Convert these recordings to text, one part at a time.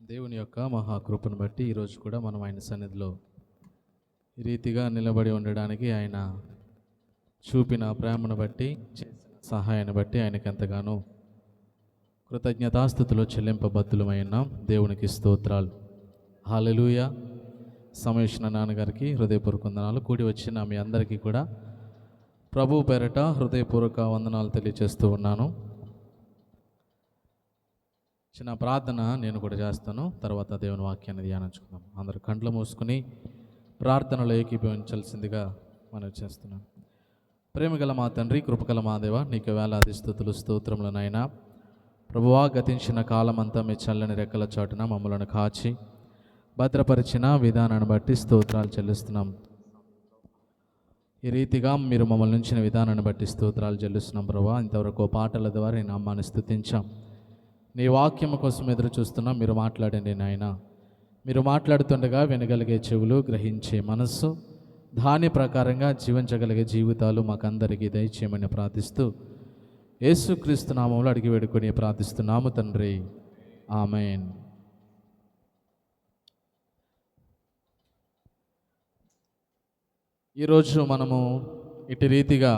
దేవుని యొక్క మహాకృపను బట్టి ఈరోజు కూడా మనం ఆయన సన్నిధిలో ఈ రీతిగా నిలబడి ఉండడానికి ఆయన చూపిన ప్రేమను బట్టి చేసిన సహాయాన్ని బట్టి ఆయనకి ఎంతగానో కృతజ్ఞతాస్థుతిలో చెల్లింపబద్దులమై ఉన్నాం. దేవునికి స్తోత్రాలు. హల్లెలూయా. సమేషణ నాన్నగారికి హృదయపూర్వక వందనాలు. కూడి వచ్చిన మీ అందరికీ కూడా ప్రభు పేరట హృదయపూర్వక వందనాలు తెలియజేస్తూ ఉన్నాను. చిన్న ప్రార్థన నేను కూడా చేస్తాను, తర్వాత దేవుని వాక్యాన్ని ధ్యానించుకుందాం. అందరూ కండ్లు మూసుకుని ప్రార్థనలో ఏకీభవించాల్సిందిగా మనం చేస్తున్నాం. ప్రేమగల మా తండ్రి, కృపగల మా దేవ, నీకు వేలాది స్తుతులు స్తోత్రములు నాయనా. ప్రభువా, గతించిన కాలమంతా మీ చల్లని రెక్కల చాటున మమ్మలను కాచి భద్రపరిచిన విధానాన్ని బట్టి స్తోత్రాలు చెల్లిస్తున్నాం. ఈ రీతిగా మీరు మమ్మల్ని ఉంచిన విధానాన్ని బట్టి స్తోత్రాలు చెల్లిస్తున్నాం. ప్రభువా, ఇంతవరకు పాటల ద్వారా నీ నామాన్ని స్తుతించాం. నీ వాక్యం కోసం ఎదురు చూస్తున్నాం. మీరు మాట్లాడండి నాయన. మీరు మాట్లాడుతుండగా వినగలిగే చెవులు, గ్రహించే మనస్సు, దాని ప్రకారంగా జీవించగలిగే జీవితాలు మాకందరికీ దయచేయమని ప్రార్థిస్తూ యేసుక్రీస్తు నామంలో అడిగి వేడుకొని ప్రార్థిస్తున్నాము తండ్రి, ఆమేన్. ఈరోజు మనము ఇటు రీతిగా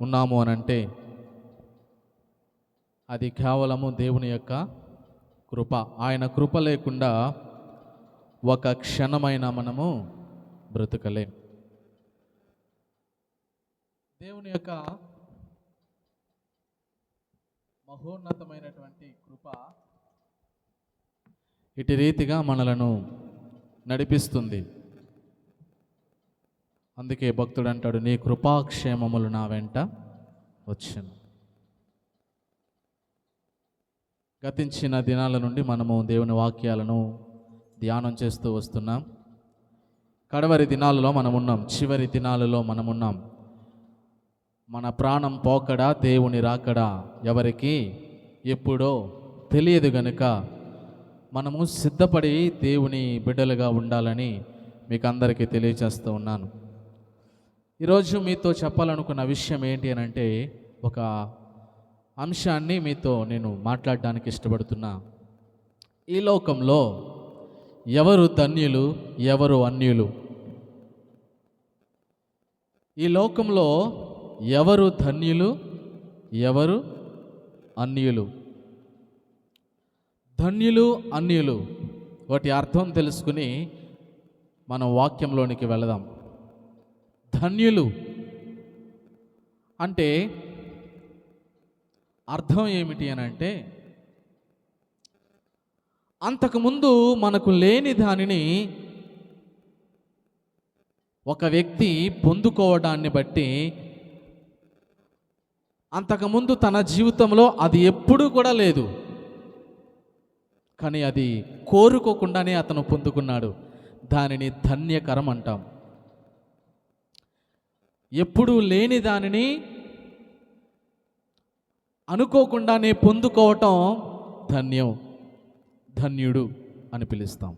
ఉన్నాము అనంటే అది కేవలము దేవుని యొక్క కృప. ఆయన కృప లేకుండా ఒక క్షణమైన మనము బ్రతకలేం. దేవుని యొక్క మహోన్నతమైనటువంటి కృప ఇటు రీతిగా మనలను నడిపిస్తుంది. అందుకే భక్తుడు అంటాడు, నీ కృపాక్షేమములు నా వెంట వచ్చును. గతించిన దినాల నుండి మనము దేవుని వాక్యాలను ధ్యానం చేస్తూ వస్తున్నాం. కడవరి దినాలలో మనమున్నాం, చివరి దినాలలో మనమున్నాం. మన ప్రాణం పోకడా, దేవుని రాకడా ఎవరికి ఎప్పుడో తెలియదు గనుక మనము సిద్ధపడి దేవుని బిడ్డలుగా ఉండాలని మీకు అందరికీ తెలియజేస్తూ ఉన్నాను. ఈరోజు మీతో చెప్పాలనుకున్న విషయం ఏంటి అని అంటే, ఒక అంశాన్ని మీతో నేను మాట్లాడడానికి ఇష్టపడుతున్నా. ఈ లోకంలో ఎవరు ధన్యులు, ఎవరు అన్యులు? ఈ లోకంలో ఎవరు ధన్యులు, ఎవరు అన్యులు? ధన్యులు, అన్యులు వాటి అర్థం తెలుసుకుని మనం వాక్యంలోనికి వెళదాం. ధన్యులు అంటే అర్థం ఏమిటి అని అంటే, అంతకుముందు మనకు లేని దానిని ఒక వ్యక్తి పొందుకోవడాన్ని బట్టి అంతకుముందు తన జీవితంలో అది ఎప్పుడూ కూడా లేదు, కానీ అది కోరుకోకుండానే అతను పొందుకున్నాడు. దానిని ధన్యకరం అంటాం. ఎప్పుడూ లేని దానిని అనుకోకుండానే పొందుకోవటం ధన్యం, ధన్యుడు అని పిలుస్తాం.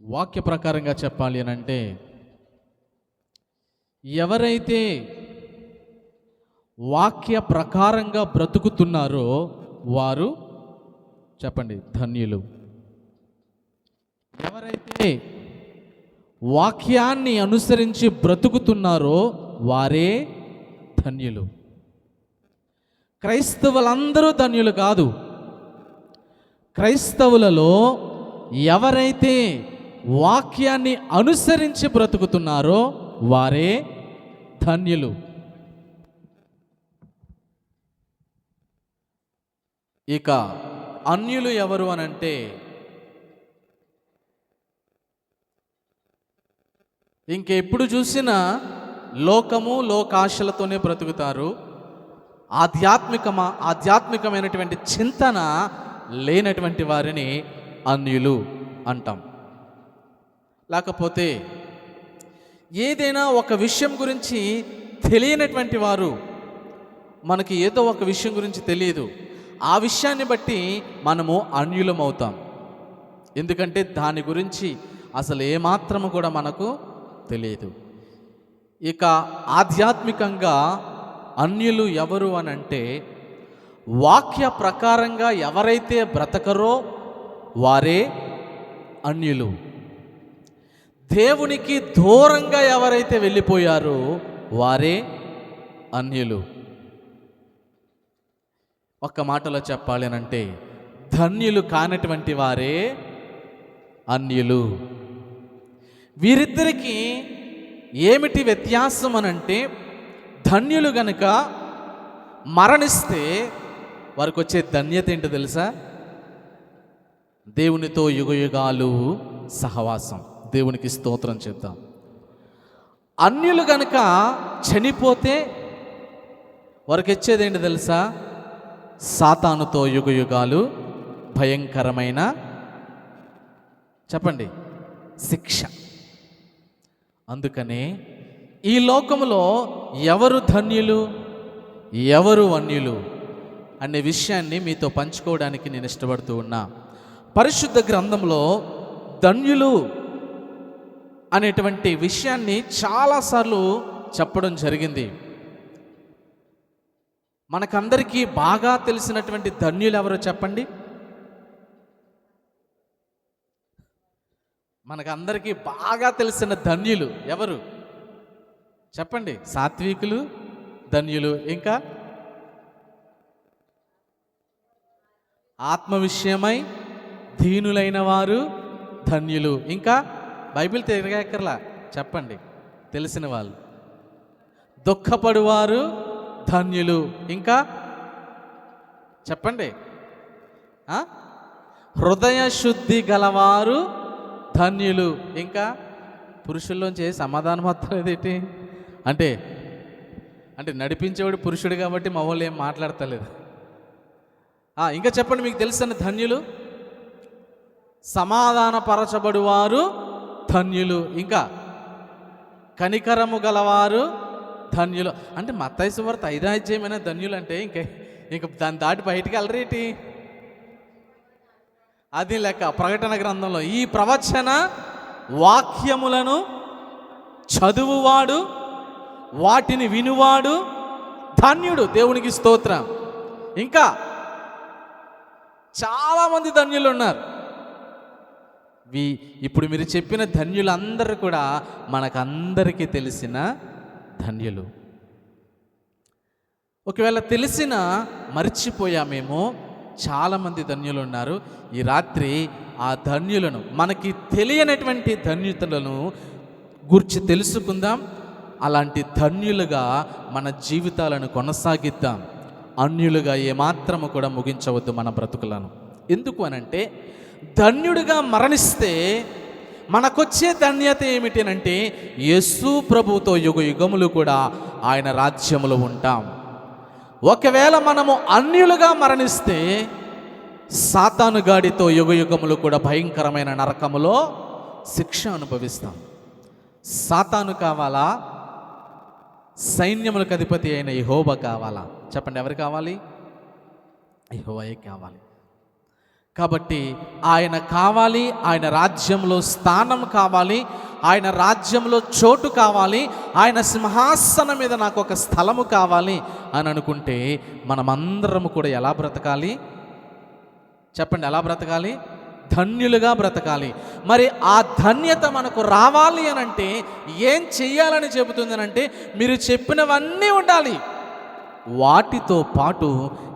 వాక్య ప్రకారంగా చెప్పాలి అని అంటే, ఎవరైతే వాక్య ప్రకారంగా బ్రతుకుతున్నారో వారు చెప్పండి ధన్యులు. ఎవరైతే వాక్యాన్ని అనుసరించి బ్రతుకుతున్నారో వారే ధన్యులు. క్రైస్తవులందరూ ధన్యులు కాదు. క్రైస్తవులలో ఎవరైతే వాక్యాన్ని అనుసరించి బ్రతుకుతున్నారో వారే ధన్యులు. ఇక అన్యులు ఎవరు అనంటే, ఇంకెప్పుడు చూసినా లోకము, లోకాశలతోనే బ్రతుకుతారు. ఆధ్యాత్మికమైనటువంటి చింతన లేనటువంటి వారిని అన్యులు అంటాం. లేకపోతే ఏదైనా ఒక విషయం గురించి తెలియనటువంటి వారు, మనకి ఏదో ఒక విషయం గురించి తెలియదు, ఆ విషయాన్ని బట్టి మనము అన్యులం అవుతాం. ఎందుకంటే దాని గురించి అసలు ఏమాత్రము కూడా మనకు తెలియదు. ఇక ఆధ్యాత్మికంగా అన్యులు ఎవరు అని అంటే, వాక్య ప్రకారంగా ఎవరైతే బ్రతకరో వారే అన్యులు. దేవునికి దూరంగా ఎవరైతే వెళ్ళిపోయారో వారే అన్యులు. ఒక్క మాటలో చెప్పాలి అనంటే ధన్యులు కానటువంటి వారే అన్యులు. వీరిద్దరికీ ఏమిటి వ్యత్యాసం అనంటే, ధన్యులు గనుక మరణిస్తే వారికి వచ్చే ధన్యత ఏంటో తెలుసా? దేవునితో యుగయుగాలు సహవాసం. దేవునికి స్తోత్రం చెప్తాం. అన్యులు గనుక చనిపోతే వారికి వచ్చేది ఏంటో తెలుసా? సాతానుతో యుగయుగాలు భయంకరమైన, చెప్పండి, శిక్ష. అందుకనే ఈ లోకములో ఎవరు ధన్యులు ఎవరు అన్యులు అనే విషయాన్ని మీతో పంచుకోవడానికి నేను ఇష్టపడుతూ ఉన్నా. పరిశుద్ధ గ్రంథంలో ధన్యులు అనేటువంటి విషయాన్ని చాలాసార్లు చెప్పడం జరిగింది. మనకందరికీ బాగా తెలిసినటువంటి ధన్యులు ఎవరో చెప్పండి. మనకందరికీ బాగా తెలిసిన ధన్యులు ఎవరు చెప్పండి? సాత్వికులు ధన్యులు, ఇంకా ఆత్మ విషయమై దీనులైన వారు ధన్యులు, ఇంకా బైబిల్ తిరగక్కర్లా, చెప్పండి తెలిసిన వాళ్ళు. దుఃఖపడువారు ధన్యులు, ఇంకా చెప్పండి. హృదయ శుద్ధి గలవారు ధన్యులు, ఇంకా పురుషుల్లోంచి సమాధానం వస్తలేదేంటి అంటే అంటే నడిపించేవాడు పురుషుడు కాబట్టి మా వాళ్ళు ఏం మాట్లాడతలేదు. ఇంకా చెప్పండి మీకు తెలిసిన ధన్యులు. సమాధానపరచబడువారు ధన్యులు, ఇంకా కనికరము గలవారు ధన్యులు. అంటే మత్తయి సువార్త 5వ అధ్యాయమైన ధన్యులు అంటే ఇంక దాన్ని దాటి బయటికి వెళ్ళరేటి? అది లెక్క ప్రకటన గ్రంథంలో ఈ ప్రవచన వాక్యములను చదువువాడు వాటిని వినువాడు ధన్యుడు. దేవునికి స్తోత్రం. ఇంకా చాలామంది ధన్యులు ఉన్నారు. ఇప్పుడు మీరు చెప్పిన ధన్యులందరూ కూడా మనకందరికీ తెలిసిన ధన్యులు. ఒకవేళ తెలిసిన మర్చిపోయామేమో, చాలామంది ధన్యులు ఉన్నారు. ఈ రాత్రి ఆ ధన్యులను, మనకి తెలియనటువంటి ధన్యతలను గురించి తెలుసుకుందాం. అలాంటి ధన్యులుగా మన జీవితాలను కొనసాగిద్దాం. అన్యులుగా ఏమాత్రము కూడా ముగించవద్దు మన బ్రతుకులను. ఎందుకు అనంటే, ధన్యుడిగా మరణిస్తే మనకొచ్చే ధన్యత ఏమిటి అంటే, యేసు ప్రభువుతో యుగ యుగములు కూడా ఆయన రాజ్యములో ఉంటాం. ఒకవేళ మనము అన్యులుగా మరణిస్తే సాతాను గాడితో యుగ యుగములు కూడా భయంకరమైన నరకములో శిక్ష అనుభవిస్తాం. సాతాను కావాలా? సైన్యములకు అధిపతి అయిన యెహోవా కావాలా? చెప్పండి, ఎవరు కావాలి? యెహోవాయే కావాలి. కాబట్టి ఆయన కావాలి, ఆయన రాజ్యంలో స్థానం కావాలి, ఆయన రాజ్యంలో చోటు కావాలి, ఆయన సింహాసనం మీద నాకు ఒక స్థలము కావాలి అని అనుకుంటే మనమందరము కూడా ఎలా బ్రతకాలి? చెప్పండి, ఎలా బ్రతకాలి? ధన్యులుగా బ్రతకాలి. మరి ఆ ధన్యత మనకు రావాలి అనంటే ఏం చెయ్యాలని చెబుతుంది అనంటే, మీరు చెప్పినవన్నీ ఉండాలి, వాటితో పాటు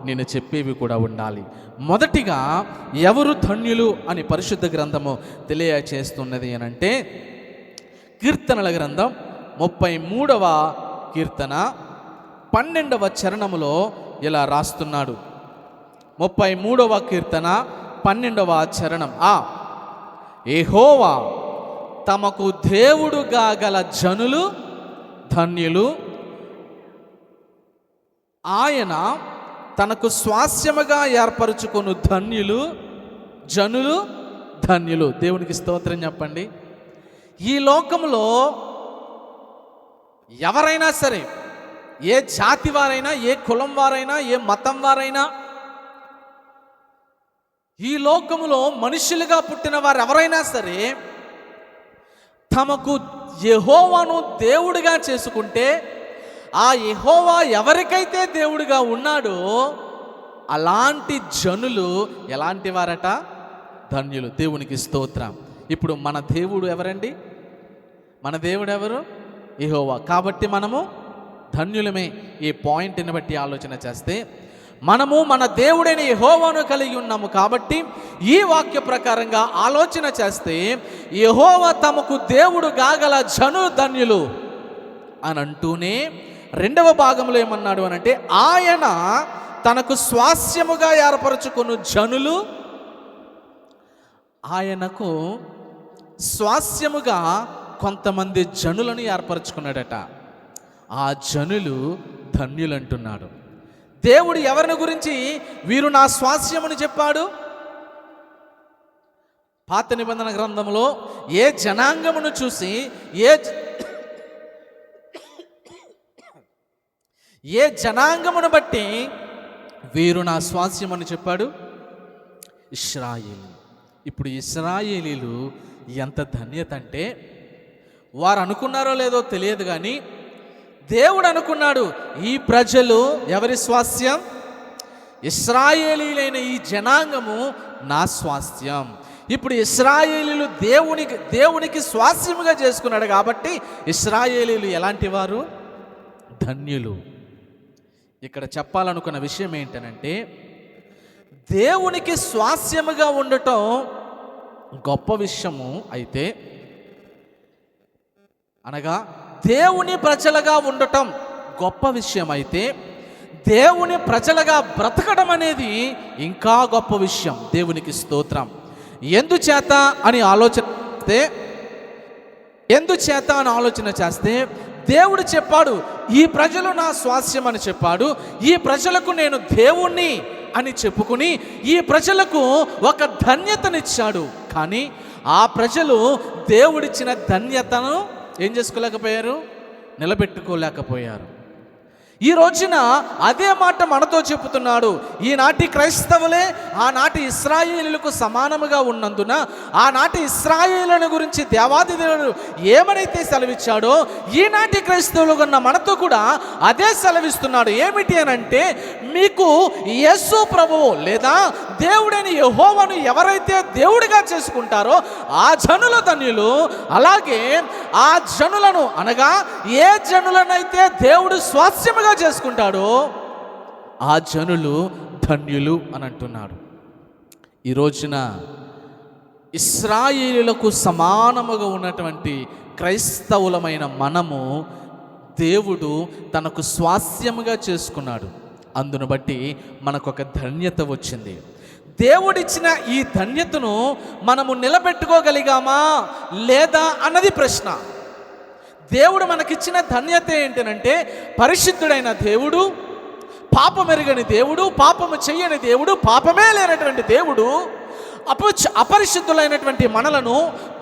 నేను చెప్పేవి కూడా ఉండాలి. మొదటిగా ఎవరు ధన్యులు అని పరిశుద్ధ గ్రంథము తెలియచేస్తున్నది అనంటే, కీర్తనల గ్రంథం 33వ కీర్తన 12వ చరణములో ఇలా రాస్తున్నాడు. 33వ కీర్తన 12వ చరణం. యెహోవా తమకు దేవుడుగా గల జనులు ధన్యులు, ఆయన తనకు స్వాస్యముగా ఏర్పరచుకొను ధన్యులు జనులు ధన్యులు. దేవునికి స్తోత్రం చెప్పండి. ఈ లోకంలో ఎవరైనా సరే, ఏ జాతి వారైనా, ఏ కులం వారైనా, ఏ మతం వారైనా, ఈ లోకములో మనుషులుగా పుట్టిన వారు ఎవరైనా సరే తమకు యెహోవాను దేవుడిగా చేసుకుంటే, ఆ యెహోవా ఎవరికైతే దేవుడిగా ఉన్నాడో అలాంటి జనులు ఎలాంటి వారట? ధన్యులు. దేవునికి స్తోత్రం. ఇప్పుడు మన దేవుడు ఎవరండి? మన దేవుడు ఎవరు? యెహోవా. కాబట్టి మనము ధన్యులమే. ఈ పాయింట్ని బట్టి ఆలోచన చేస్తే మనము మన దేవుడైన యెహోవాను కలిగి ఉన్నాము. కాబట్టి ఈ వాక్య ప్రకారంగా ఆలోచన చేస్తే యెహోవా తమకు దేవుడు గాగల జనులు ధన్యులు అని అంటూనే రెండవ భాగంలో ఏమన్నాడు అనంటే, ఆయన తనకు స్వాస్యముగా ఏర్పరచుకున్న జనులు, ఆయనకు స్వాస్యముగా కొంతమంది జనులను ఏర్పరచుకున్నాడట. ఆ జనులు ధన్యులు అంటున్నాడు. దేవుడు ఎవరిని గురించి వీరు నా స్వాస్యమని చెప్పాడు? పాత నిబంధన గ్రంథంలో ఏ జనాంగమును చూసి ఏ జనాంగమును బట్టి వీరు నా స్వాస్యమని చెప్పాడు? ఇశ్రాయేలు. ఇప్పుడు ఇశ్రాయేలీలు ఎంత ధన్యత అంటే, వారు అనుకున్నారో లేదో తెలియదు కానీ దేవుడు అనుకున్నాడు, ఈ ప్రజలు ఎవరి స్వాస్థ్యం? ఇశ్రాయేలీలైన ఈ జనాంగము నా స్వాస్థ్యం. ఇప్పుడు ఇశ్రాయేలీలు దేవునికి స్వాస్థ్యముగా చేసుకున్నాడు. కాబట్టి ఇశ్రాయేలీలు ఎలాంటి వారు? ధన్యులు. ఇక్కడ చెప్పాలనుకున్న విషయం ఏంటనంటే, దేవునికి స్వాస్థ్యముగా ఉండటం గొప్ప విషయము అయితే, అనగా దేవుని ప్రజలుగా ఉండటం గొప్ప విషయం అయితే, దేవుని ప్రజలుగా బ్రతకడం అనేది ఇంకా గొప్ప విషయం. దేవునికి స్తోత్రం. ఎందుచేత అని ఆలోచన చేస్తే దేవుడు చెప్పాడు, ఈ ప్రజలు నా స్వాస్యం అని చెప్పాడు. ఈ ప్రజలకు నేను దేవుణ్ణి అని చెప్పుకుని ఈ ప్రజలకు ఒక ధన్యతనిచ్చాడు. కానీ ఆ ప్రజలు దేవుడిచ్చిన ధన్యతను ఏం చేసుకోలేకపోయారు? నిలబెట్టుకోలేకపోయారు. ఈ రోజున అదే మాట మనతో చెబుతున్నాడు. ఈనాటి క్రైస్తవులే ఆనాటి ఇశ్రాయేలీయులకు సమానముగా ఉన్నందున ఆనాటి ఇశ్రాయేలుల గురించి దేవాది దేవుడు ఏమనైతే సెలవిచ్చాడో ఈనాటి క్రైస్తవులు ఉన్న మనతో కూడా అదే సెలవిస్తున్నాడు. ఏమిటి అనంటే, మీకు యేసు ప్రభువు లేదా దేవుడైన యెహోవాను ఎవరైతే దేవుడిగా చేసుకుంటారో ఆ జనుల ధన్యులు. అలాగే ఆ జనులను, అనగా ఏ జనులనైతే దేవుడు స్వాస్యముగా చేసుకుంటాడో ఆ జనులు ధన్యులు అని అంటున్నాడు. ఈ రోజున ఇశ్రాయేలులకు సమానముగా ఉన్నటువంటి క్రైస్తవులమైన మనము దేవుడు తనకు స్వాస్యముగా చేసుకున్నాడు. అందును బట్టి మనకొక ధన్యత వచ్చింది. దేవుడిచ్చిన ఈ ధన్యతను మనము నిలబెట్టుకోగలిగామా లేదా అన్నది ప్రశ్న. దేవుడు మనకిచ్చిన ధన్యత ఏంటంటే, పరిశుద్ధుడైన దేవుడు, పాపమెరుగని దేవుడు, పాపము చెయ్యని దేవుడు, పాపమే లేనటువంటి దేవుడు అపరిశుద్ధులైనటువంటి మనలను,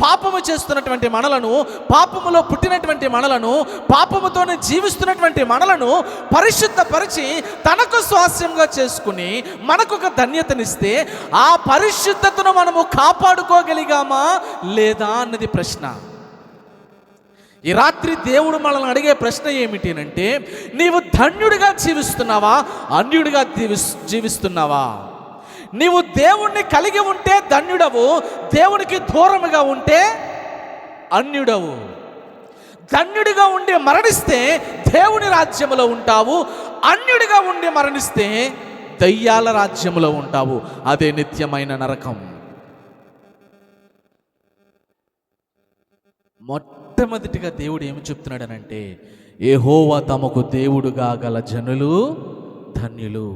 పాపము చేస్తున్నటువంటి మనలను, పాపములో పుట్టినటువంటి మనలను, పాపముతోనే జీవిస్తున్నటువంటి మనలను పరిశుద్ధపరిచి తనకు స్వాస్యంగా చేసుకుని మనకొక ధన్యతనిస్తే ఆ పరిశుద్ధతను మనము కాపాడుకోగలిగామా లేదా అన్నది ప్రశ్న. ఈ రాత్రి దేవుడు మనల్ని అడిగే ప్రశ్న ఏమిటి అంటే, నీవు ధన్యుడిగా జీవిస్తున్నావా, అన్యుడిగా జీవిస్తున్నావా? నీవు దేవుణ్ణి కలిగి ఉంటే ధన్యుడవు, దేవునికి దూరముగా ఉంటే అన్యుడవు. ధన్యుడిగా ఉండి మరణిస్తే దేవుని రాజ్యములో ఉంటావు, అన్యుడిగా ఉండి మరణిస్తే దయ్యాల రాజ్యములో ఉంటావు. అదే నిత్యమైన నరకం. మొట్టమొదటిగా దేవుడు ఏమి చెప్తున్నాడనంటే, యెహోవా తమకు దేవుడుగా గల జనులు ధన్యులు.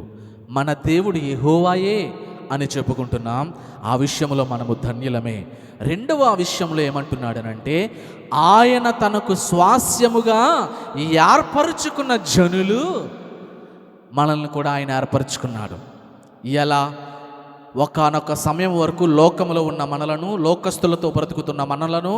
మన దేవుడు యెహోవాయే అని చెప్పుకుంటున్నాం. ఆ విషయంలో మనము ధన్యులమే. రెండవ విషయంలో ఏమంటున్నాడనంటే, ఆయన తనకు స్వాస్యముగా ఏర్పరచుకున్న జనులు, మనల్ని కూడా ఆయన ఏర్పరచుకున్నాడు. ఎలా? ఒకానొక సమయం వరకు లోకములో ఉన్న మనలను, లోకస్తులతో బ్రతుకుతున్న మనలను,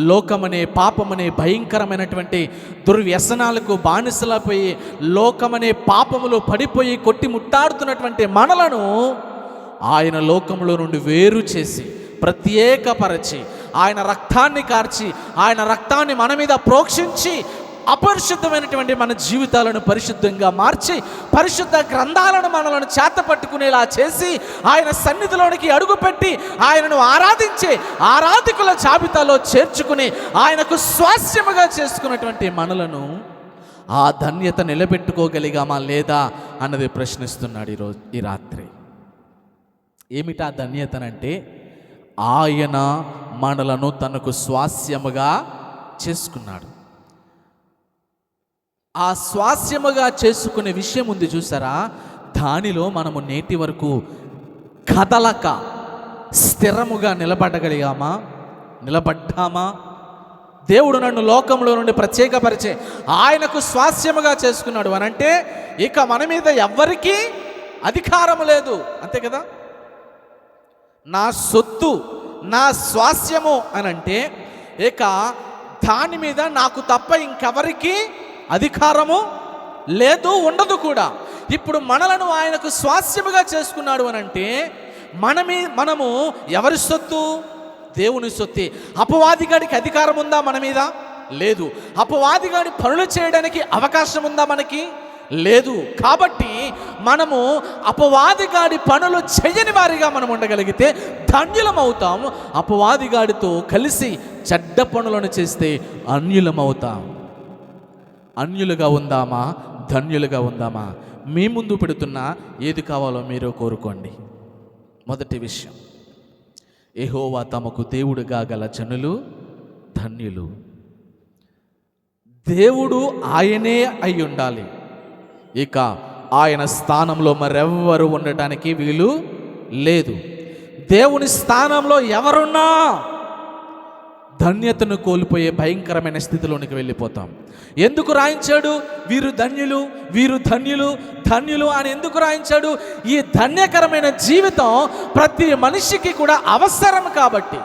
లోకమనే పాపమనే భయంకరమైనటువంటి దుర్వ్యసనాలకు బానిసలపోయి లోకమనే పాపములో పడిపోయి కొట్టి ముట్టాడుతున్నటువంటి మనలను ఆయన లోకములో నుండి వేరు చేసి ప్రత్యేకపరచి ఆయన రక్తాన్ని కార్చి ఆయన రక్తాన్ని మన మీద ప్రోక్షించి అపరిశుద్ధమైనటువంటి మన జీవితాలను పరిశుద్ధంగా మార్చి, పరిశుద్ధ గ్రంథాలను మనలను చేతపట్టుకునేలా చేసి, ఆయన సన్నిధిలోనికి అడుగుపెట్టి ఆయనను ఆరాధించే ఆరాధికుల జాబితాలో చేర్చుకుని ఆయనకు స్వాస్యముగా చేసుకున్నటువంటి మనలను ఆ ధన్యత నిలబెట్టుకోగలిగామా లేదా అన్నది ప్రశ్నిస్తున్నాడు ఈ రాత్రి. ఏమిటా ధన్యతనంటే, ఆయన మనలను తనకు స్వాస్యముగా చేసుకున్నాడు. ఆ స్వాస్యముగా చేసుకునే విషయం ఉంది చూసారా, దానిలో మనము నేటి వరకు కదలక స్థిరముగా నిలబడ్డామా? దేవుడు నన్ను లోకంలో నుండి ప్రత్యేకపరిచే ఆయనకు స్వాస్యముగా చేసుకున్నాడు అనంటే ఇక మన మీద ఎవ్వరికీ అధికారము లేదు, అంతే కదా. నా సొత్తు, నా స్వాస్యము అనంటే ఇక దాని మీద నాకు తప్ప ఇంకెవరికి అధికారము లేదు, ఉండదు కూడా. ఇప్పుడు మనలను ఆయనకు స్వాస్యముగా చేసుకున్నాడు అనంటే మనము ఎవరి సొత్తు? దేవుని సొత్తే. అపవాదిగాడికి అధికారం ఉందా మన మీద? లేదు. అపవాదిగాడి పనులు చేయడానికి అవకాశం ఉందా మనకి? లేదు. కాబట్టి మనము అపవాదిగాడి పనులు చేయని వారిగా మనం ఉండగలిగితే ధన్యులమవుతాం. అపవాదిగాడితో కలిసి చెడ్డ పనులను చేస్తే అన్యులమవుతాం. అన్యులుగా ఉందామా? ధన్యులుగా ఉందామా? మీ ముందు పెడుతున్న ఏది కావాలో మీరు కోరుకోండి. మొదటి విషయం, యెహోవా తమకు దేవుడుగా గల జనులు ధన్యులు. దేవుడు ఆయనే అయి ఉండాలి. ఇక ఆయన స్థానంలో మరెవ్వరు ఉండటానికి వీలు లేదు. దేవుని స్థానంలో ఎవరున్నా ధన్యతను కోల్పోయే భయంకరమైన స్థితిలోనికి వెళ్ళిపోతాం. ఎందుకు రాయించాడు వీరు ధన్యులు, వీరు ధన్యులు, ధన్యులు అని ఎందుకు రాయించాడు? ఈ ధన్యకరమైన జీవితం ప్రతి మనిషికి కూడా అవసరం కాబట్టి,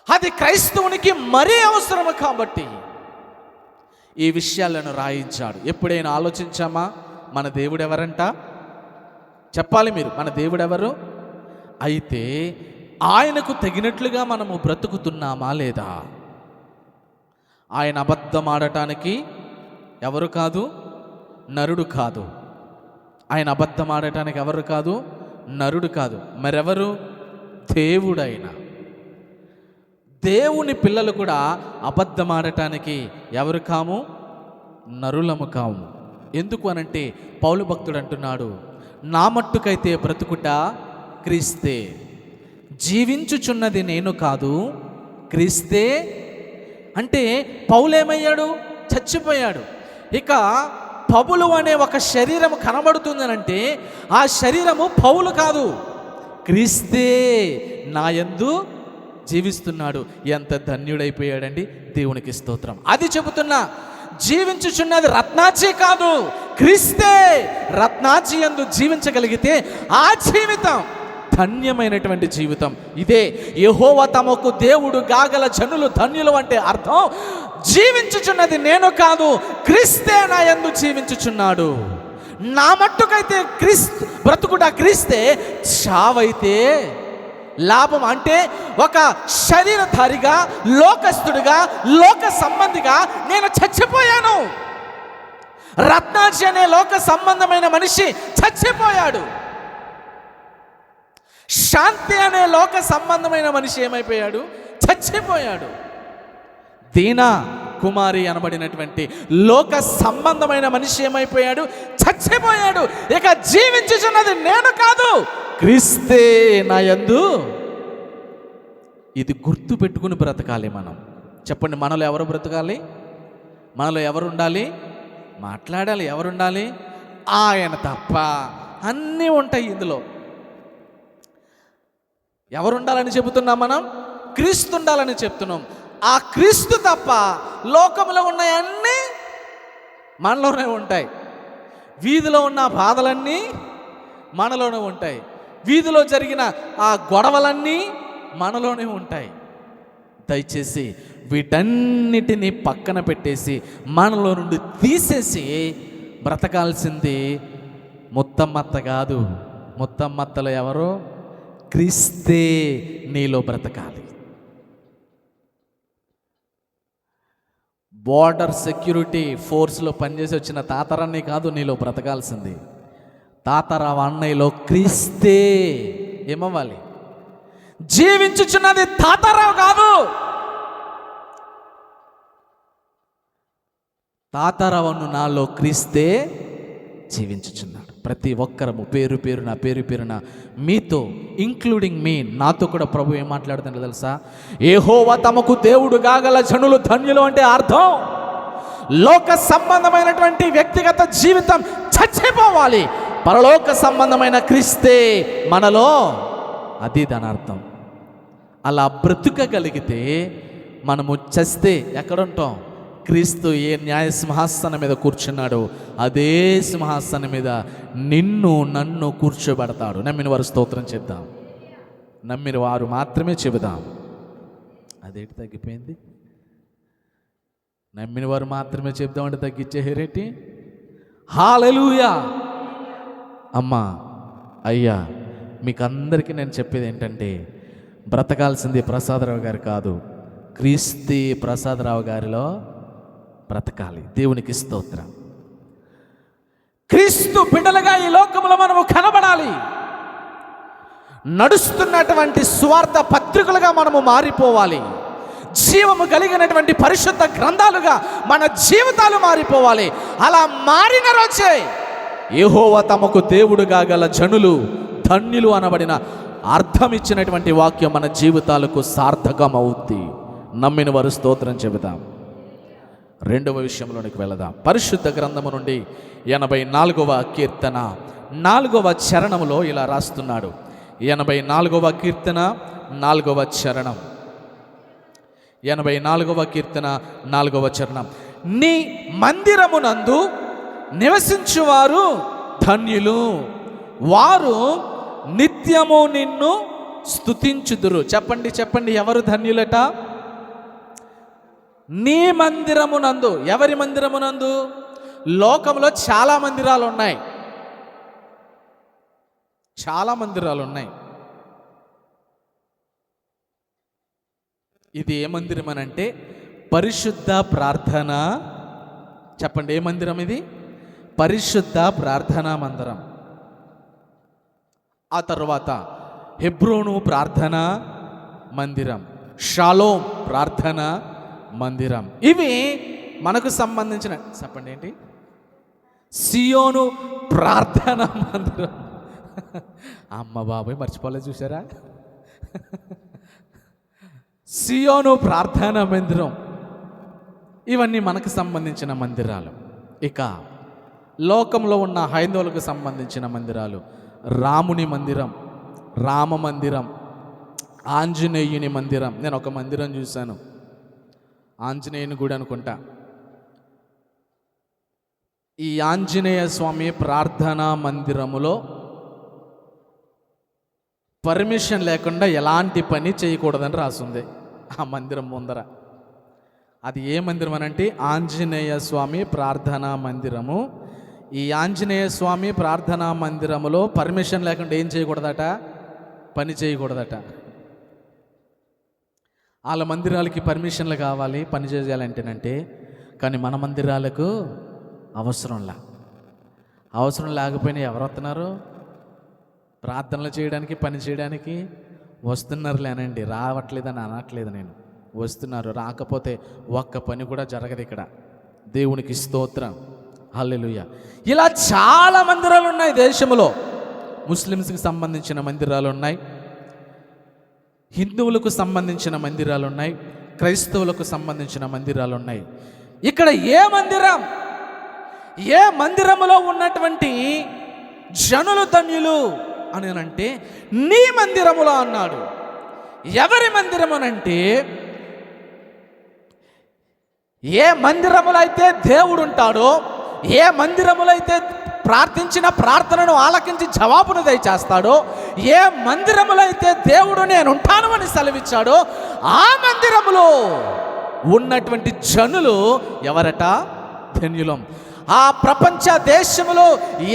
అది క్రైస్తవునికి మరీ అవసరం కాబట్టి ఈ విషయాలను రాయించాడు. ఎప్పుడైనా ఆలోచించామా మన దేవుడు ఎవరంట? చెప్పాలి మీరు, మన దేవుడు ఎవరు? అయితే ఆయనకు తగినట్లుగా మనము బ్రతుకుతున్నామా లేదా? ఆయన అబద్ధం ఆడటానికి ఎవరు కాదు? నరుడు కాదు. ఆయన అబద్ధం ఆడటానికి ఎవరు కాదు? నరుడు కాదు. మరెవరు? దేవుడైన. దేవుని పిల్లలు కూడా అబద్ధం ఆడటానికి ఎవరు కాము? నరులము కాము. ఎందుకు అనంటే పౌలు భక్తుడు అంటున్నాడు, నా మట్టుకైతే బ్రతుకుట క్రీస్తే, జీవించుచున్నది నేను కాదు క్రీస్తే. అంటే పౌలేమయ్యాడు? చచ్చిపోయాడు. ఇక పౌలు అనే ఒక శరీరం కనబడుతుందనంటే ఆ శరీరము పౌలు కాదు, క్రీస్తే నా యందు జీవిస్తున్నాడు. ఎంత ధన్యుడైపోయాడండి, దేవునికి స్తోత్రం. అది చెబుతున్నా, జీవించుచున్నది రత్నాచి కాదు, క్రీస్తే. రత్నాచి యందు జీవించగలిగితే ఆ జీవితం ధన్యమైనటువంటి జీవితం. ఇదే యెహోవా తమకు దేవుడు గాగల జనులు ధన్యులు అంటే అర్థం, జీవించుచున్నది నేను కాదు, క్రీస్తే నా యందు జీవించుచున్నాడు. నా మట్టుకైతే బ్రతుకుట క్రీస్తే, చావైతే లాభం. అంటే ఒక శరీరధారిగా, లోకస్తుడిగా, లోక సంబంధిగా నేను చచ్చిపోయాను. రత్నాజీ అనే లోక సంబంధమైన మనిషి చచ్చిపోయాడు. శాంతి అనే లోక సంబంధమైన మనిషి ఏమైపోయాడు? చచ్చిపోయాడు. దీనా కుమారి అనబడినటువంటి లోక సంబంధమైన మనిషి ఏమైపోయాడు? చచ్చిపోయాడు. ఇక జీవించుచున్నది నేను కాదు, క్రీస్తే నా యందు. ఇది గుర్తు పెట్టుకుని బ్రతకాలి మనం. చెప్పండి, మనలో ఎవరు బ్రతకాలి? మనలో ఎవరు ఉండాలి? మాట్లాడాలి. ఎవరుండాలి? ఆయన తప్ప. అన్నీ ఉంటాయి ఇందులో. ఎవరుండాలని చెబుతున్నాం మనం? క్రీస్తు ఉండాలని చెప్తున్నాం. ఆ క్రీస్తు తప్ప లోకంలో ఉన్నాయన్నీ మనలోనే ఉంటాయి. వీధిలో ఉన్న బాధలన్నీ మనలోనే ఉంటాయి. వీధిలో జరిగిన ఆ గొడవలన్నీ మనలోనే ఉంటాయి. దయచేసి వీటన్నిటినీ పక్కన పెట్టేసి మనలో నుండి తీసేసి బ్రతకాల్సింది మొత్తమ్మత్త కాదు. మొత్తమ్మత్తలు ఎవరో? క్రీస్తే నీలో బ్రతకాలి. బోర్డర్ సెక్యూరిటీ ఫోర్స్లో పనిచేసి వచ్చిన తాతారాన్ని కాదు నీలో బ్రతకాల్సింది. తాతారావు అన్నయ్యలో క్రీస్తే ఏమవ్వాలి? జీవించుచున్నది తాతారావు కాదు, తాతారావును నాలో క్రీస్తే జీవించుచున్నాడు. ప్రతి ఒక్కరము పేరు పేరున మీతో ఇంక్లూడింగ్ మీ, నాతో కూడా ప్రభు ఏం మాట్లాడుతుందో తెలుసా? యెహోవా తమకు దేవుడు కాగల జనులు ధన్యులు అంటే అర్థం లోక సంబంధమైనటువంటి వ్యక్తిగత జీవితం చచ్చిపోవాలి, పరలోక సంబంధమైన క్రీస్తే మనలో, అది దాని అర్థం. అలా బ్రతుకగలిగితే మనము చస్తే ఎక్కడుంటాం? క్రీస్తు ఏ న్యాయ సింహాసనం మీద కూర్చున్నాడో అదే సింహాసనం మీద నిన్ను నన్ను కూర్చోబెడతాడు. నమ్మిన వారు స్తోత్రం చేద్దాం, నమ్మిన వారు మాత్రమే చెబుదాం. అదేంటి తగ్గిపోయింది? నమ్మిన వారు మాత్రమే చెబుదామంటే తగ్గించేరేటి? హల్లెలూయా. అమ్మా అయ్యా, మీకు అందరికీ నేను చెప్పేది ఏంటంటే, బ్రతకాల్సింది ప్రసాదరావు గారు కాదు, క్రీస్తు ప్రసాదరావు గారిలో బ్రతకాలి. దేవునికి స్తోత్రం. క్రీస్తు బిడ్డలుగా ఈ లోకంలో మనము కనబడాలి. నడుస్తున్నటువంటి స్వార్థ పత్రికలుగా మనము మారిపోవాలి. జీవము కలిగినటువంటి పరిశుద్ధ గ్రంథాలుగా మన జీవితాలు మారిపోవాలి. అలా మారిన రోజే యెహోవా తమకు దేవుడుగా గల జనులు ధన్యులు అనబడిన అర్థం ఇచ్చినటువంటి వాక్యం మన జీవితాలకు సార్థకం అవుద్ది. నమ్మిన వారు స్తోత్రం చెబుతాం. రెండవ విషయంలోనికి వెళదాం. పరిశుద్ధ గ్రంథము నుండి 84వ కీర్తన 4వ చరణములో ఇలా రాస్తున్నాడు. 84వ కీర్తన 4వ చరణం. 84వ కీర్తన 4వ చరణం. నీ మందిరమునందు నివసించువారు ధన్యులు, వారు నిత్యము నిన్ను స్తుతించుదురు. చెప్పండి ఎవరు ధన్యులట? నీ మందిరమునందు. ఎవరి మందిరమునందు? లోకంలో చాలా మందిరాలు ఉన్నాయి, చాలా మందిరాలు ఉన్నాయి. ఇది ఏ మందిరం అని అంటే పరిశుద్ధ ప్రార్థన. చెప్పండి, ఏ మందిరం ఇది? పరిశుద్ధ ప్రార్థనా మందిరం. ఆ తర్వాత హెబ్రోను ప్రార్థనా మందిరం, షాలోం ప్రార్థనా మందిరం. ఇవి మనకు సంబంధించిన, చెప్పండి ఏంటి? సియోను ప్రార్థనా మందిరం. అమ్మ బాబాయ్ మర్చిపోలేదు, చూసారా? సియోను ప్రార్థనా మందిరం. ఇవన్నీ మనకు సంబంధించిన మందిరాలు. ఇక లోకంలో ఉన్న హైందవులకు సంబంధించిన మందిరాలు: రాముని మందిరం, రామ మందిరం, ఆంజనేయుని మందిరం. నేను ఒక మందిరం చూశాను, ఆంజనేయుని గుడి అనుకుంటా. ఈ ఆంజనేయ స్వామి ప్రార్థనా మందిరములో పర్మిషన్ లేకుండా ఎలాంటి పని చేయకూడదని రాసింది ఆ మందిరం ముందర. అది ఏ మందిరం అనంటే ఆంజనేయ స్వామి ప్రార్థనా మందిరము. ఈ ఆంజనేయ స్వామి ప్రార్థనా మందిరములో పర్మిషన్ లేకుండా ఏం చేయకూడదట? పని చేయకూడదట. వాళ్ళ మందిరాలకి పర్మిషన్లు కావాలి పని చేయాలంటేనంటే, కానీ మన మందిరాలకు అవసరం లేకపోయినా ఎవరు వస్తున్నారు? ప్రార్థనలు చేయడానికి, పని చేయడానికి వస్తున్నారులేనండి. రావట్లేదని అనట్లేదు నేను, వస్తున్నారు. రాకపోతే ఒక్క పని కూడా జరగదు ఇక్కడ. దేవునికి స్తోత్రం, హల్లెలూయా. ఇలా చాలా మందిరాలు ఉన్నాయి దేశంలో. ముస్లిమ్స్కి సంబంధించిన మందిరాలు ఉన్నాయి, హిందువులకు సంబంధించిన మందిరాలు ఉన్నాయి, క్రైస్తవులకు సంబంధించిన మందిరాలు ఉన్నాయి. ఇక్కడ ఏ మందిరములో ఉన్నటువంటి జనులు ధన్యులు అని అంటే నీ మందిరములో అన్నాడు. ఎవరి మందిరమునంటే ఏ మందిరములో అయితే దేవుడు ఉంటాడో, ఏ మందిరములో అయితే ప్రార్థించిన ప్రార్థనను ఆలకించి జవాబును దయచేస్తాడో, ఏ మందిరములో అయితే దేవుడు నేను ఉంటాను అని సెలవిచ్చాడో, ఆ మందిరములో ఉన్నటువంటి జనులు ఎవరట? ధన్యులం. ఆ ప్రపంచ దేశంలో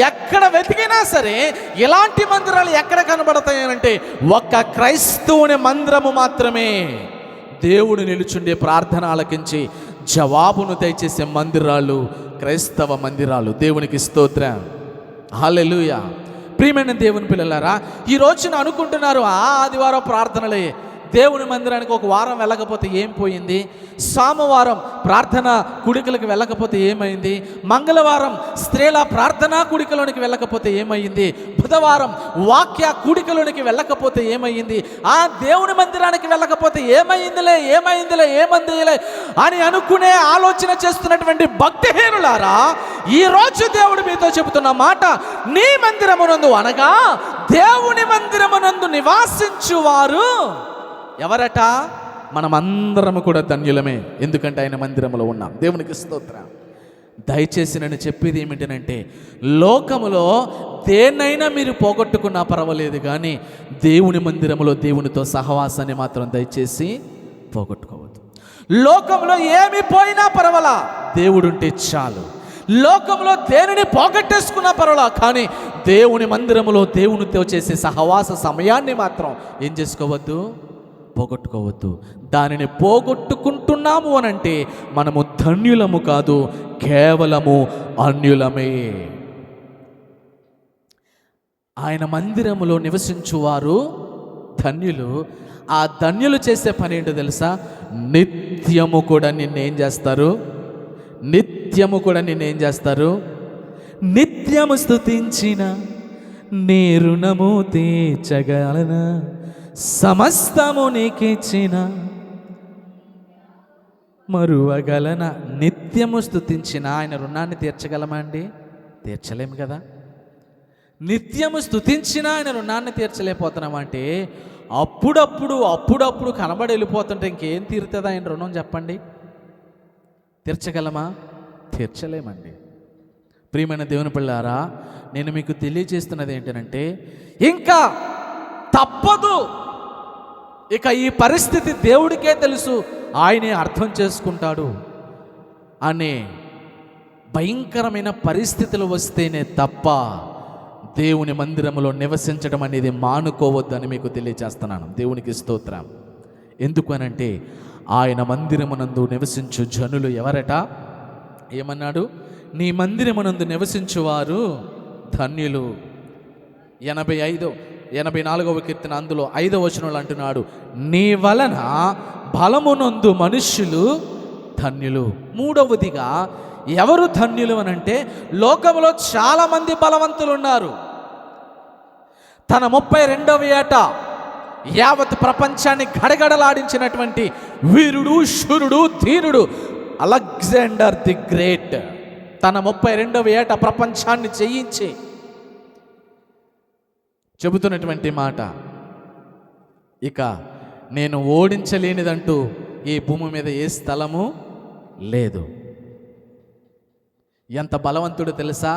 ఎక్కడ వెతికినా సరే ఇలాంటి మందిరాలు ఎక్కడ కనబడతాయనంటే ఒక్క క్రైస్తవుని మందిరము మాత్రమే. దేవుడు నిలుచుండే ప్రార్థన ఆలకించి జవాబును దయచేసే మందిరాలు క్రైస్తవ మందిరాలు. దేవునికి స్తోత్రం, హల్లెలూయా. ప్రియమైన దేవుని పిల్లలారా, ఈ రోజున అనుకుంటున్నారు ఆదివారం ప్రార్థనలే, దేవుని మందిరానికి ఒక వారం వెళ్ళకపోతే ఏం పోయింది, సోమవారం ప్రార్థన కుడికలకు వెళ్ళకపోతే ఏమైంది, మంగళవారం స్త్రీల ప్రార్థనా కుడికలోనికి వెళ్ళకపోతే ఏమైంది, బుధవారం వాక్య కుడికలోనికి వెళ్ళకపోతే ఏమైంది, ఆ దేవుని మందిరానికి వెళ్ళకపోతే ఏమైందిలే అని అనుకునే ఆలోచన చేస్తున్నటువంటి భక్తిహీనులారా, ఈరోజు దేవుడు మీతో చెబుతున్న మాట, నీ మందిరమునందు అనగా దేవుని మందిరమునందు నివాసించువారు ఎవరట? మనమందరము కూడా ధన్యులమే, ఎందుకంటే ఆయన మందిరంలో ఉన్నాం. దేవునికి స్తోత్రం. దయచేసి నేను చెప్పేది ఏమిటంటే, లోకములో దేన్నైనా మీరు పోగొట్టుకున్నా పర్వాలేదు, కానీ దేవుని మందిరంలో దేవునితో సహవాసాన్ని మాత్రం దయచేసి పోగొట్టుకోవద్దు. లోకంలో ఏమి పోయినా పర్వాలా, దేవుడుంటే చాలు. లోకంలో దేనిని పోగొట్టేసుకున్నా పర్వాలా, కానీ దేవుని మందిరములో దేవునితో చేసే సహవాస సమయాన్ని మాత్రం ఏం చేసుకోవద్దు, పోగొట్టుకోవద్దు. దానిని పోగొట్టుకుంటున్నాము అనంటే మనము ధన్యులము కాదు, కేవలము అన్యులమే. ఆయన మందిరములో నివసించువారు ధన్యులు. ఆ ధన్యులు చేసే పని ఏంటో తెలుసా? నిత్యము కూడా నిన్నేం చేస్తారు? నిత్యము స్తుతించిన నీ రుణము తీర్చగలనా, సమస్తము నీకిచ్చిన మరువగలన. నిత్యము స్తుతించిన ఆయన రుణాన్ని తీర్చగలమా అండి? తీర్చలేము కదా. నిత్యము స్తుతించిన ఆయన రుణాన్ని తీర్చలేకపోతున్నామంటే అప్పుడప్పుడు కనబడి వెళ్ళిపోతుంటే ఇంకేం తీరుతుంది ఆయన రుణం చెప్పండి? తీర్చగలమా? తీర్చలేమండి. ప్రియమైన దేవుని పిల్లారా, నేను మీకు తెలియజేస్తున్నది ఏంటంటే, ఇంకా తప్పదు, ఇక ఈ పరిస్థితి దేవుడికే తెలుసు, ఆయనే అర్థం చేసుకుంటాడు అనే భయంకరమైన పరిస్థితులు వస్తేనే తప్ప దేవుని మందిరంలో నివసించడం అనేది మానుకోవద్దని మీకు తెలియజేస్తున్నాను. దేవునికి స్తోత్రం. ఎందుకు అనంటే, ఆయన మందిరమునందు నివసించు జనులు ఎవరట? ఏమన్నాడు? నీ మందిరమునందు నివసించువారు ధన్యులు. 84వ కీర్తన అందులో 5వ వచనంలో అంటున్నాడు, నీ వలన బలమునందు మనుష్యులు ధన్యులు. మూడవదిగా ఎవరు ధన్యులు అనంటే, లోకంలో చాలామంది బలవంతులు ఉన్నారు. తన 32వ ఏట యావత్ ప్రపంచాన్ని గడగడలాడించినటువంటి వీరుడు, శూరుడు, ధీరుడు అలెగ్జాండర్ ది గ్రేట్ తన 32వ ఏట ప్రపంచాన్ని జయించి చెబుతున్నటువంటి మాట, ఇక నేను ఓడించలేనిదంటూ ఈ భూమి మీద ఏ స్థలము లేదు. ఎంత బలవంతుడు తెలుసా?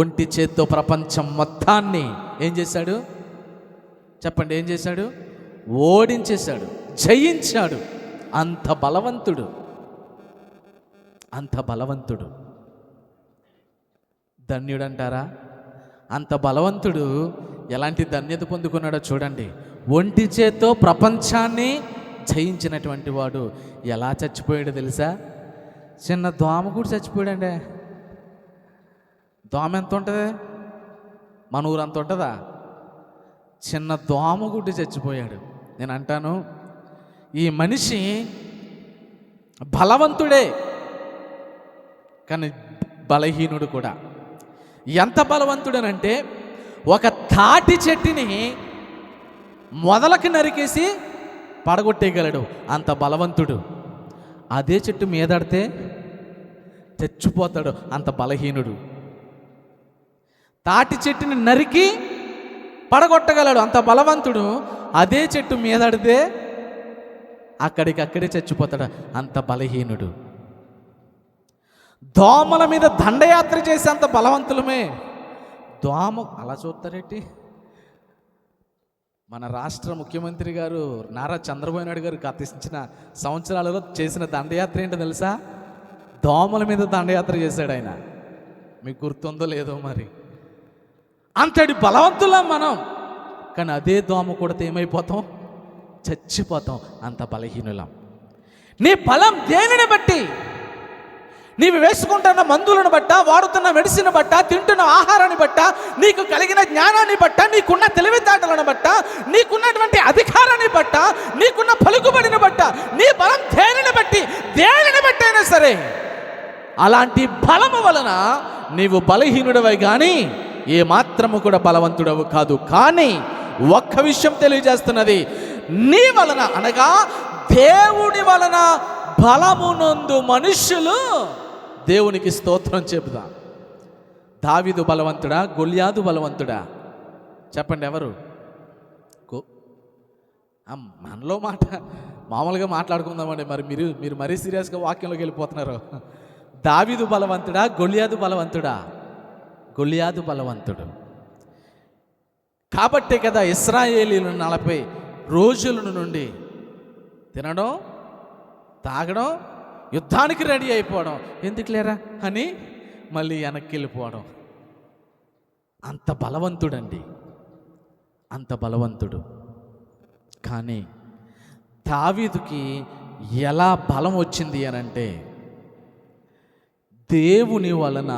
ఒంటి చేత్తో ప్రపంచం మొత్తాన్ని ఏం చేశాడు? చెప్పండి, ఏం చేశాడు? ఓడించేశాడు, జయించాడు. అంత బలవంతుడు, అంత బలవంతుడు. ధన్యుడంటారా? అంత బలవంతుడు ఎలాంటి ధన్యత పొందుకున్నాడో చూడండి. ఒంటి చేత్తో ప్రపంచాన్ని జయించినటువంటి వాడు ఎలా చచ్చిపోయాడో తెలుసా? చిన్న దోమ కూడా చచ్చిపోయాడండి. దోమ ఎంత ఉంటుంది? మన ఊరు అంత ఉంటుందా? చిన్న దోమ గుడ్డి చచ్చిపోయాడు. నేను అంటాను, ఈ మనిషి బలవంతుడే కానీ బలహీనుడు కూడా. ఎంత బలవంతుడనంటే, ఒక తాటి చెట్టుని మొదలకి నరికేసి పడగొట్టేయగలడు, అంత బలవంతుడు. అదే చెట్టు మీదడితే చచ్చిపోతాడు, అంత బలహీనుడు. తాటి చెట్టుని నరికి పడగొట్టగలడు, అంత బలవంతుడు. అదే చెట్టు మీదడితే అక్కడికక్కడే చచ్చిపోతాడు, అంత బలహీనుడు. దోమల మీద దండయాత్ర చేసే అంత బలవంతులమే. దోమ అలా చూస్తారేంటి? మన రాష్ట్ర ముఖ్యమంత్రి గారు నారా చంద్రబాబు నాయుడు గారు గతించిన సంవత్సరాలలో చేసిన దండయాత్ర ఏంటో తెలుసా? దోమల మీద దండయాత్ర చేశాడు ఆయన. మీకు గుర్తుందో లేదో మరి. అంతటి బలవంతులం మనం. కానీ అదే దోమ కొడితే ఏమైపోతాం? చచ్చిపోతాం, అంత బలహీనులం. నీ బలం దేనిని బట్టి? నీవు వేసుకుంటున్న మందులను బట్ట, వాడుతున్న మెడిసిన్ బట్ట, తింటున్న ఆహారాన్ని బట్ట, నీకు కలిగిన జ్ఞానాన్ని బట్ట, నీకున్న తెలివితేటలను బట్ట, నీకున్నటువంటి అధికారాన్ని బట్ట, నీకున్న పలుకుబడిని బట్ట, నీ బలం దేనిని బట్టి అయినా సరే, అలాంటి బలము వలన నీవు బలహీనుడవై కానీ ఏ మాత్రము కూడా బలవంతుడవు కాదు. కానీ ఒక్క విషయం తెలియజేస్తున్నది, నీ వలన అనగా దేవుని వలన బలమునందు మనుష్యులు దేవునికి స్తోత్రం చెబుదా. దావీదు బలవంతుడా, గొల్యాదు బలవంతుడా? చెప్పండి ఎవరు? మనలో మామూలుగా మాట్లాడుకుందామండి. మరి మీరు మరీ సీరియస్గా వాక్యంలోకి వెళ్ళిపోతున్నారు. దావీదు బలవంతుడా, గొల్యాదు బలవంతుడా? గొల్యాదు బలవంతుడు. కాబట్టే కదా ఇశ్రాయేలీలు 40 రోజుల నుండి తినడం, తాగడం, యుద్ధానికి రెడీ అయిపోవడం, ఎందుకు లేరా అని మళ్ళీ వెనక్కి వెళ్ళిపోవడం. అంత బలవంతుడండి, అంత బలవంతుడు. కానీ దావీదుకి ఎలా బలం వచ్చింది అనంటే, దేవుని వలన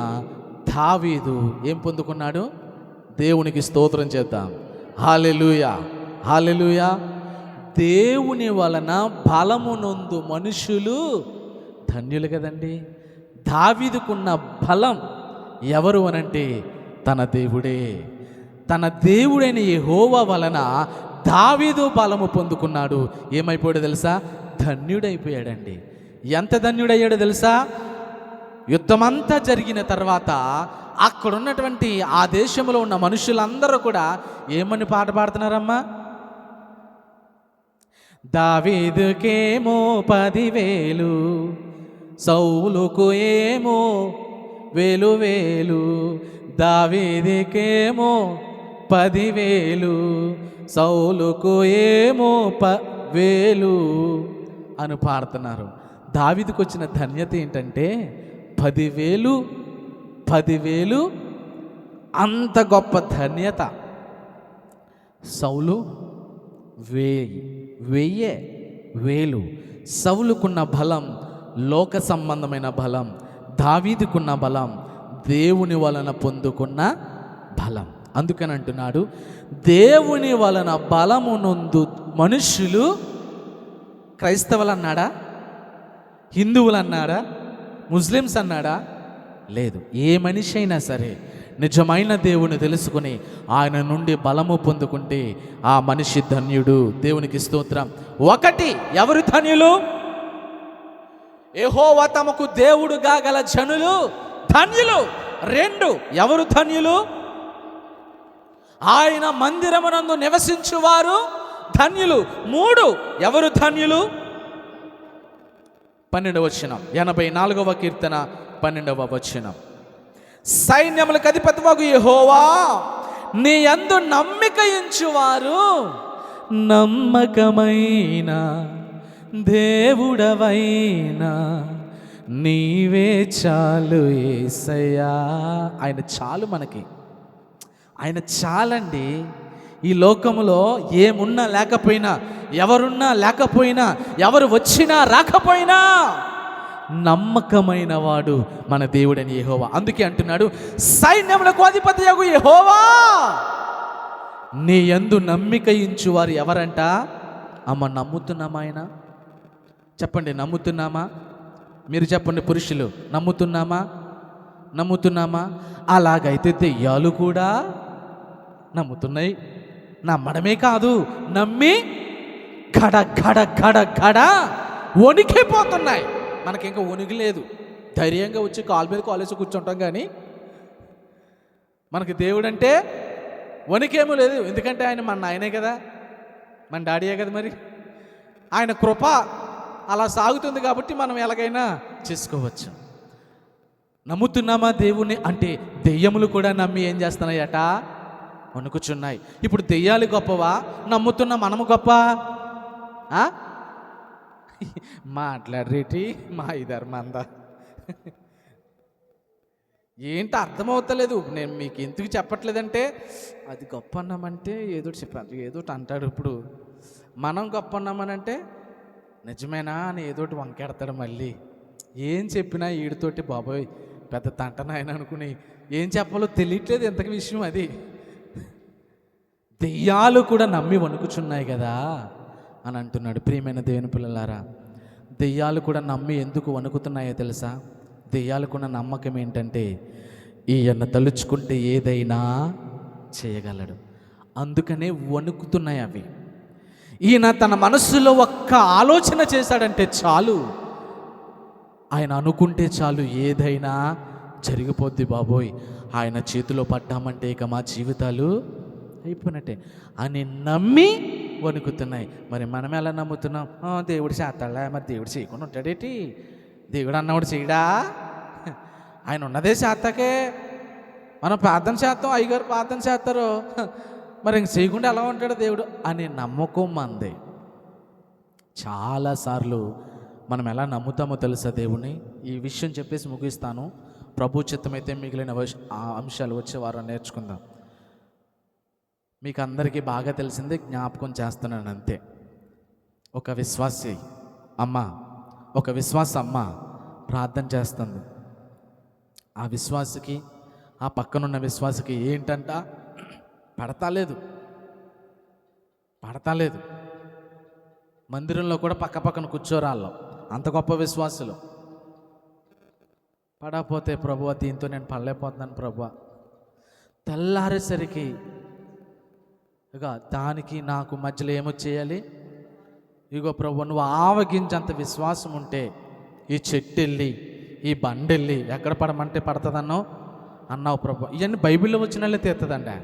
దావీదు ఏం పొందుకున్నాడు? దేవునికి స్తోత్రం చేద్దాం. హల్లెలూయా, హల్లెలూయా. దేవుని వలన బలమునందు మనుషులు ధన్యులు కదండి. దావీదుకున్న బలం ఎవరు అనంటే తన దేవుడే. తన దేవుడైన యెహోవా వలన దావీదు బలము పొందుకున్నాడు. ఏమైపోయాడో తెలుసా? ధన్యుడైపోయాడండి. ఎంత ధన్యుడయ్యాడో తెలుసా? యుద్ధమంతా జరిగిన తర్వాత అక్కడ ఉన్నటువంటి ఆ దేశంలో ఉన్న మనుషులందరూ కూడా ఏమని పాట పాడుతున్నారమ్మా? దావీదుకేమో 10,000, సౌలుకు ఏమో 1,000. దావీదుకేమో 10,000, సౌలుకు ఏమో 1,000 అని పాడుతున్నారు. దావీదుకు వచ్చిన ధన్యత ఏంటంటే 10,000 అంత గొప్ప ధన్యత. సౌలు 1,000. సౌలుకున్న బలం లోక సంబంధమైన బలం, దావీదుకున్న బలం దేవుని వలన పొందుకున్న బలం. అందుకని అంటున్నాడు, దేవుని వలన బలమునందు మనుష్యులు. క్రైస్తవులు అన్నాడా? హిందువులు అన్నాడా? ముస్లిమ్స్ అన్నాడా? లేదు. ఏ మనిషి అయినా సరే నిజమైన దేవుని తెలుసుకుని ఆయన నుండి బలము పొందుకుంటే ఆ మనిషి ధన్యుడు. దేవునికి స్తోత్రం. 1, ఎవరు ధన్యులు? యెహోవా తమకు దేవుడుగా గల జనులు ధన్యులు. 2, ఎవరు ధన్యులు? ఆయన మందిరమునందు నివసించువారు ధన్యులు. 3, ఎవరు ధన్యులు? 12వ వచనం, 84వ కీర్తన 12వ వచనం. సైన్యములకు అధిపతివగు యెహోవా, నీ యందు నమ్మిక ఉంచువారు నమ్మకమైన దేవుడవైనా నీవే చాలు యేసయ్యా. ఆయన చాలు, మనకి ఆయన చాలండి. ఈ లోకములో ఏమున్నా లేకపోయినా, ఎవరున్నా లేకపోయినా, ఎవరు వచ్చినా రాకపోయినా నమ్మకమైన వాడు మన దేవుడని యెహోవా. అందుకే అంటున్నాడు, సైన్యములకు అధిపతియగు యెహోవా, నీ యందు నమ్మిక ఉంచువారు ఎవరంట? అమ్మ, నమ్ముతున్నామా? ఆయన చెప్పండి, నమ్ముతున్నామా? మీరు చెప్పండి పురుషులు, నమ్ముతున్నామా? అలాగైతే దెయ్యాలు కూడా నమ్ముతున్నాయి. నమ్మడమే కాదు, నమ్మి గడ గడ గడ గడ వణికిపోతున్నాయి. మనకి ఇంకా వణికి లేదు. ధైర్యంగా వచ్చి కాలు మీద కాలేసి కూర్చుంటాం. కానీ మనకి దేవుడు అంటే వణికేమో లేదు. ఎందుకంటే ఆయన మన నాయనే కదా, మన డాడీయే కదా. మరి ఆయన కృప అలా సాగుతుంది కాబట్టి మనం ఎలాగైనా చేసుకోవచ్చు. నమ్ముతున్నామా దేవుణ్ణి అంటే దెయ్యములు కూడా నమ్మి ఏం చేస్తున్నాయట? వణుకుచున్నాయి. ఇప్పుడు దెయ్యాలు గొప్పవా, నమ్ముతున్న మనము గొప్ప? మాట్లాడరేటి మా ఇదర్మందా? ఏంటి అర్థమవుతలేదు. నేను మీకు ఎందుకు చెప్పట్లేదంటే, అది గొప్ప అన్నామంటే ఏదో చెప్పాను, ఏదో అంటాడు. ఇప్పుడు మనం గొప్ప అన్నామనంటే నిజమేనా అని ఏదోటి వంకెడతాడు మళ్ళీ. ఏం చెప్పినా వీడితోటి బాబోయ్ పెద్ద తంటనాయన అనుకుని ఏం చెప్పాలో తెలియట్లేదు ఇంతకు విషయం అది. దెయ్యాలు కూడా నమ్మి వణుకుచున్నాయి కదా అని అంటున్నాడు. ప్రియమైన దేవుని పిల్లలారా, దెయ్యాలు కూడా నమ్మి ఎందుకు వణుకుతున్నాయో తెలుసా? దెయ్యాలకున్న నమ్మకం ఏంటంటే ఈయన తలుచుకుంటే ఏదైనా చేయగలడు, అందుకనే వణుకుతున్నాయి అవి. ఈయన తన మనస్సులో ఒక్క ఆలోచన చేశాడంటే చాలు, ఆయన అనుకుంటే చాలు ఏదైనా జరిగిపోద్ది బాబోయ్, ఆయన చేతిలో పడ్డామంటే ఇక మా జీవితాలు అయిపోయినట్టే అని నమ్మి వణుకుతున్నాయి. మరి మనం ఎలా నమ్ముతున్నాం? దేవుడు చేస్తాడా? మరి దేవుడు చేయకుండా ఉంటాడేటి? దేవుడు అన్నవాడు చేయడా? ఆయన ఉన్నదే చేస్తాకే. మనం ప్రార్థన చేస్తాం, అయ్యగారు ప్రార్థన చేస్తారు, మరి ఇంక చేయకుండా ఎలా ఉంటాడు దేవుడు అనే నమ్మకం మంది. చాలాసార్లు మనం ఎలా నమ్ముతామో తెలుసా దేవుని? ఈ విషయం చెప్పేసి ముగిస్తాను. ప్రభు చిత్తమైతే మిగిలిన అంశాలు వచ్చే వారం నేర్చుకుందాం. మీకు అందరికీ బాగా తెలిసిందే, జ్ఞాపకం చేస్తున్నాను అంతే. ఒక విశ్వాసి అమ్మ, ఒక విశ్వాస అమ్మ ప్రార్థన చేస్తుంది. ఆ విశ్వాసికి, ఆ పక్కనున్న విశ్వాసికి ఏంటంట? పడతాలేదు. మందిరంలో కూడా పక్క పక్కన కూర్చోరాళ్ళం, అంత గొప్ప విశ్వాసులు. పడకపోతే ప్రభువా దీంతో నేను పడలేకపోతున్నాను ప్రభువా. తెల్లారేసరికి ఇక దానికి నాకు మధ్యలో ఏమో చేయాలి? ఇగో ప్రభు, నువ్వు ఆవగించంత విశ్వాసం ఉంటే ఈ చెట్టు వెళ్ళి ఈ బండి వెళ్ళి ఎక్కడ పడమంటే పడుతుందన్నావు అన్నావు ప్రభు. ఇవన్నీ బైబిల్లో వచ్చినట్లే తీరుతుందండి,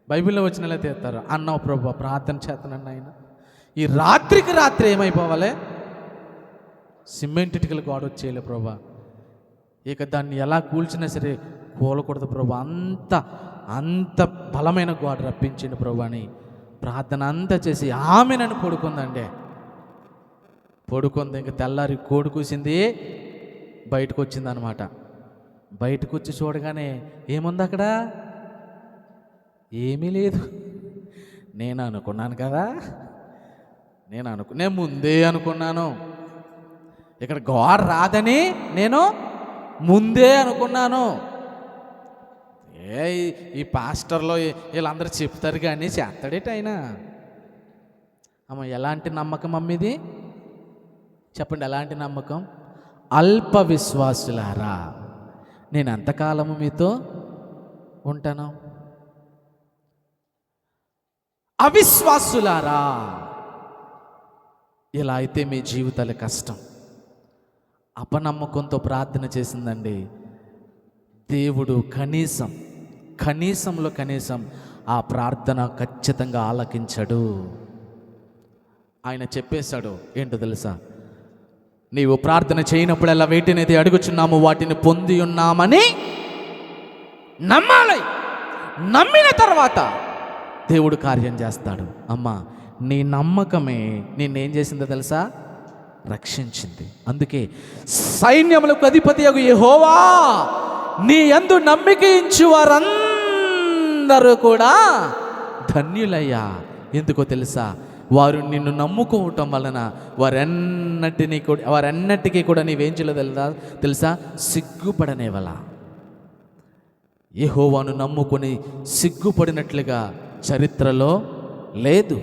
బైబిల్లో వచ్చినట్లే తీరుతారు అన్నావు ప్రభు. ప్రార్థన చేతనండి ఆయన. ఈ రాత్రికి రాత్రి ఏమైపోవాలి? సిమెంట్ ఇటుకలు గోడ వచ్చేయాలి ప్రభా. ఇక దాన్ని ఎలా కూల్చినా సరే కూలకూడదు ప్రభు, అంత బలమైన గోడ రప్పించింది ప్రభు అని ప్రార్థన అంతా చేసి ఆమె నన్ను పడుకుందండి. పడుకుంది. ఇంక తెల్లారి కోడి కూసింది, బయటకు వచ్చిందనమాట. బయటకు వచ్చి చూడగానే ఏముంది అక్కడ? ఏమీ లేదు. నేను అనుకున్నాను కదా, నేను ముందే అనుకున్నాను ఇక్కడ గోడ రాదని, నేను ముందే అనుకున్నాను. ఈ పాస్టర్లో వీళ్ళందరూ చెప్తారు కానీ చేస్తాడేటి ఆయన? అమ్మ ఎలాంటి నమ్మకం అమ్మిది చెప్పండి? ఎలాంటి నమ్మకం? అల్ప విశ్వాసులారా, నేను ఎంతకాలము మీతో ఉంటాను? అవిశ్వాసులారా, ఇలా అయితే మీ జీవితాలు కష్టం. అపనమ్మకంతో ప్రార్థన చేసిందండి. దేవుడు కనీసంలో కనీసం ఆ ప్రార్థన ఖచ్చితంగా ఆలకించడు. ఆయన చెప్పేశాడు ఏంటో తెలుసా? నీవు ప్రార్థన చేయనప్పుడల్లా వేటినైతే అడుగుచున్నాము వాటిని పొంది ఉన్నామని నమ్మాలి. నమ్మిన తర్వాత దేవుడు కార్యం చేస్తాడు. అమ్మా, నీ నమ్మకమే నిన్నేం చేసిందో తెలుసా? రక్షించింది. అందుకే సైన్యములకు అధిపతియగు యెహోవా నీ యందు నమ్మిక ఉంచు వారందరూ కూడా ధన్యులయ్యా. ఎందుకో తెలుసా? వారు నిన్ను నమ్ముకోవటం వలన వారన్నిటికీ కూడా నీవేం చేయలేదు తెలుసా? సిగ్గుపడనేవల. యెహోవాను నమ్ముకొని సిగ్గుపడినట్లుగా చరిత్రలో లేదు.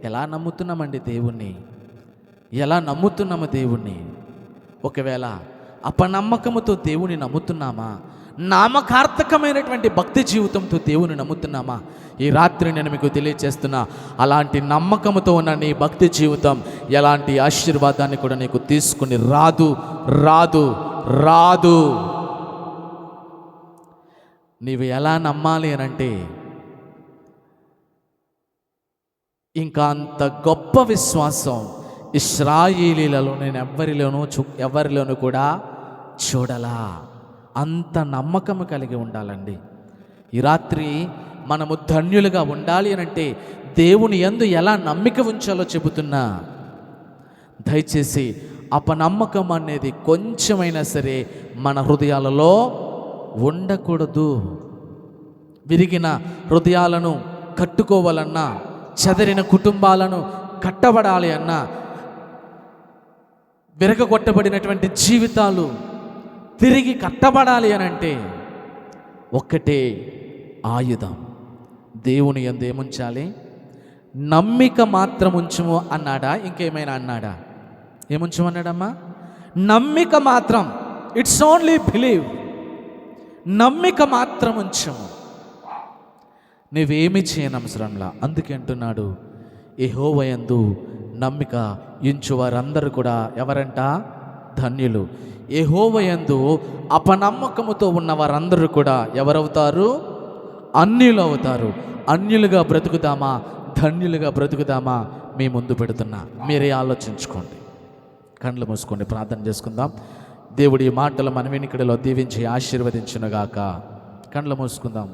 ఎలా నమ్ముతున్నామండి దేవుణ్ణి? ఎలా నమ్ముతున్నాము దేవుణ్ణి? ఒకవేళ అపనమ్మకముతో దేవుని నమ్ముతున్నామా? నామకార్థకమైనటువంటి భక్తి జీవితంతో దేవుని నమ్ముతున్నామా? ఈ రాత్రి నేను మీకు తెలియచేస్తున్నా, అలాంటి నమ్మకముతో ఉన్న నీ భక్తి జీవితం ఎలాంటి ఆశీర్వాదాన్ని కూడా నీకు తీసుకుని రాదు. నీవు ఎలా నమ్మాలి అనంటే, ఇంకా అంత గొప్ప విశ్వాసం ఇశ్రాయేలీలలో నేను ఎవరిలోనూ కూడా చూడలా. అంత నమ్మకము కలిగి ఉండాలండి. ఈ రాత్రి మనము ధన్యులుగా ఉండాలి అనంటే దేవుని యందు ఎలా నమ్మిక ఉంచాలో చెబుతున్నా. దయచేసి అపనమ్మకం అనేది కొంచెమైనా సరే మన హృదయాలలో ఉండకూడదు. విరిగిన హృదయాలను కట్టుకోవాలన్నా, చెదరిన కుటుంబాలను కట్టబడాలి అన్నా, విరగొట్టబడినటువంటి జీవితాలు తిరిగి కట్టబడాలి అని అంటే ఒక్కటే ఆయుధం. దేవుని యందు ఏముంచాలి? నమ్మిక మాత్రం ఉంచుము అన్నాడా? ఇంకేమైనా అన్నాడా? ఏముంచమన్నాడమ్మా? నమ్మిక మాత్రం. It's only believe. నమ్మిక మాత్రం ఉంచము, నువ్వేమి చేయనవసరంలా. అందుకే అంటున్నాడు, యెహోవా యందు నమ్మిక ఉంచు వారందరూ కూడా ఎవరంట? ధన్యులు. యెహోవా యందు అపనమ్మకముతో ఉన్న వారందరూ కూడా ఎవరవుతారు? అన్యులు అవుతారు. అన్యులుగా బ్రతుకుతామా, ధన్యులుగా బ్రతుకుతామా? మీ ముందు పెడుతున్నా, మీరే ఆలోచించుకోండి. కళ్ళు మూసుకోండి, ప్రార్థన చేసుకుందాం. దేవుడి మాటలు మన వినికిడిలో దీవించి ఆశీర్వదించునుగాక. కళ్ళు మూసుకుందాం.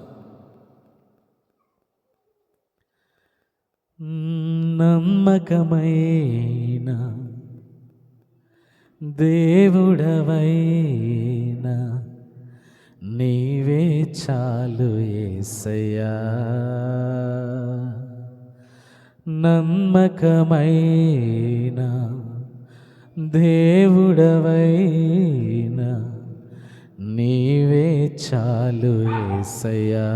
నమ్మకమైన దేవుడవైనా నీవే చాలు యేసయ్యా. నమ్మకమైన దేవుడవైనా నీవే చాలు యేసయ్యా.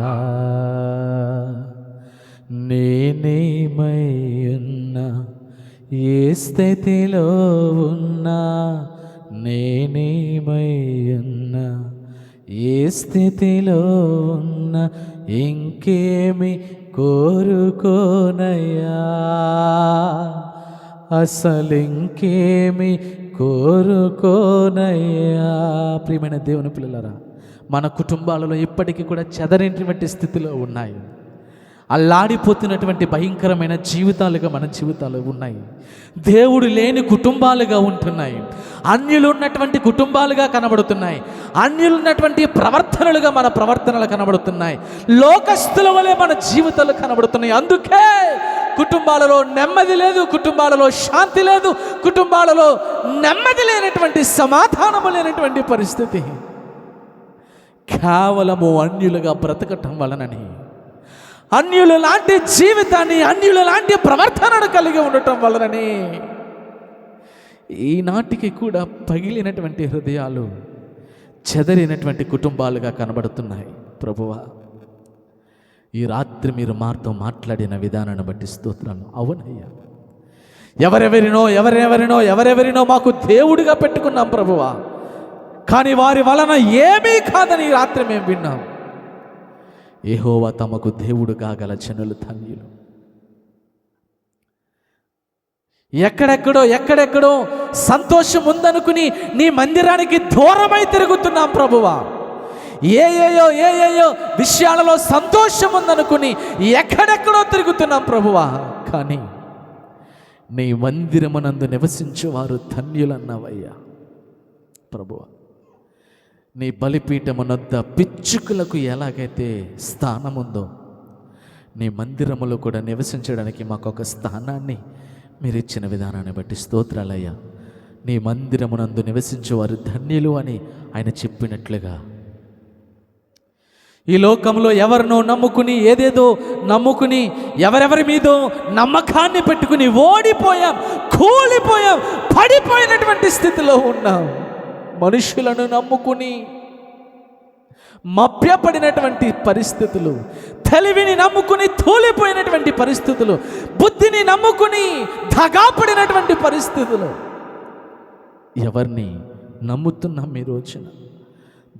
నేనేమై ఉన్నా, ఏ స్థితిలో ఉన్నా, నేనేమై ఉన్నా, ఏ స్థితిలో ఉన్నా, ఇంకేమి కోరుకోనయ్యా, అసలు ఇంకేమి కోరుకోనయ్యా. ప్రియమైన దేవుని పిల్లలారా, మన కుటుంబాలలో ఇప్పటికీ కూడా చెదరినటువంటి స్థితిలో ఉన్నాయి. అల్లాడిపోతున్నటువంటి భయంకరమైన జీవితాలుగా మన జీవితాలు ఉన్నాయి. దేవుడు లేని కుటుంబాలుగా ఉంటున్నాయి. అన్యులు ఉన్నటువంటి కుటుంబాలుగా కనబడుతున్నాయి. అన్యులు ఉన్నటువంటి ప్రవర్తనలుగా మన ప్రవర్తనలు కనబడుతున్నాయి. లోకస్తుల వలె మన జీవితాలు కనబడుతున్నాయి. అందుకే కుటుంబాలలో నెమ్మది లేదు, కుటుంబాలలో శాంతి లేదు, కుటుంబాలలో నెమ్మది లేనటువంటి, సమాధానము లేనటువంటి పరిస్థితి కేవలము అన్యులుగా బ్రతకటం వలనని, అన్యుల లాంటి జీవితాన్ని, అన్యుల లాంటి ప్రవర్తనను కలిగి ఉండటం వలనని ఈనాటికి కూడా పగిలినటువంటి హృదయాలు, చెదరినటువంటి కుటుంబాలుగా కనబడుతున్నాయి. ప్రభువా, ఈ రాత్రి మీరు మాతో మాట్లాడిన విధానాన్ని బట్టి స్తోత్రాలు. అవునయ్యా, ఎవరెవరినో మాకు దేవుడిగా పెట్టుకున్నాం ప్రభువా, కానీ వారి వలన ఏమీ కాదని ఈ రాత్రి మేము విన్నాం. యెహోవా తమకు దేవుడు కాగల జనులు ధన్యులు. ఎక్కడెక్కడో సంతోషం ఉందనుకుని నీ మందిరానికి దూరమై తిరుగుతున్నాం ప్రభువా. ఏయేయో విషయాలలో సంతోషం ఉందనుకుని ఎక్కడెక్కడో తిరుగుతున్నాం ప్రభువా. కానీ నీ మందిరమునందు నివసించేవారు ధన్యులన్నవయ్యా. ప్రభువా, నీ బలిపీఠమునొద్ద పిచ్చుకలకు ఎలాగైతే స్థానం ఉందో, నీ మందిరములో కూడా నివసించడానికి మాకు ఒక స్థానాన్ని మీరు ఇచ్చిన విధానాన్ని బట్టి స్తోత్రాలయ్యా. నీ మందిరమునందు నివసించేవారు ధన్యులు అని ఆయన చెప్పినట్లుగా ఈ లోకంలో ఎవరినో నమ్ముకుని, ఏదేదో నమ్ముకుని, ఎవరెవరి మీదో నమ్మకాన్ని పెట్టుకుని ఓడిపోయాం, కూలిపోయాం, పడిపోయినటువంటి స్థితిలో ఉన్నాం. మనుషులను నమ్ముకుని మభ్యపడినటువంటి పరిస్థితులు, తెలివిని నమ్ముకుని తూలిపోయినటువంటి పరిస్థితులు, బుద్ధిని నమ్ముకుని దగాపడినటువంటి పరిస్థితులు. ఎవరిని నమ్ముతున్నాం? ఈ రోజున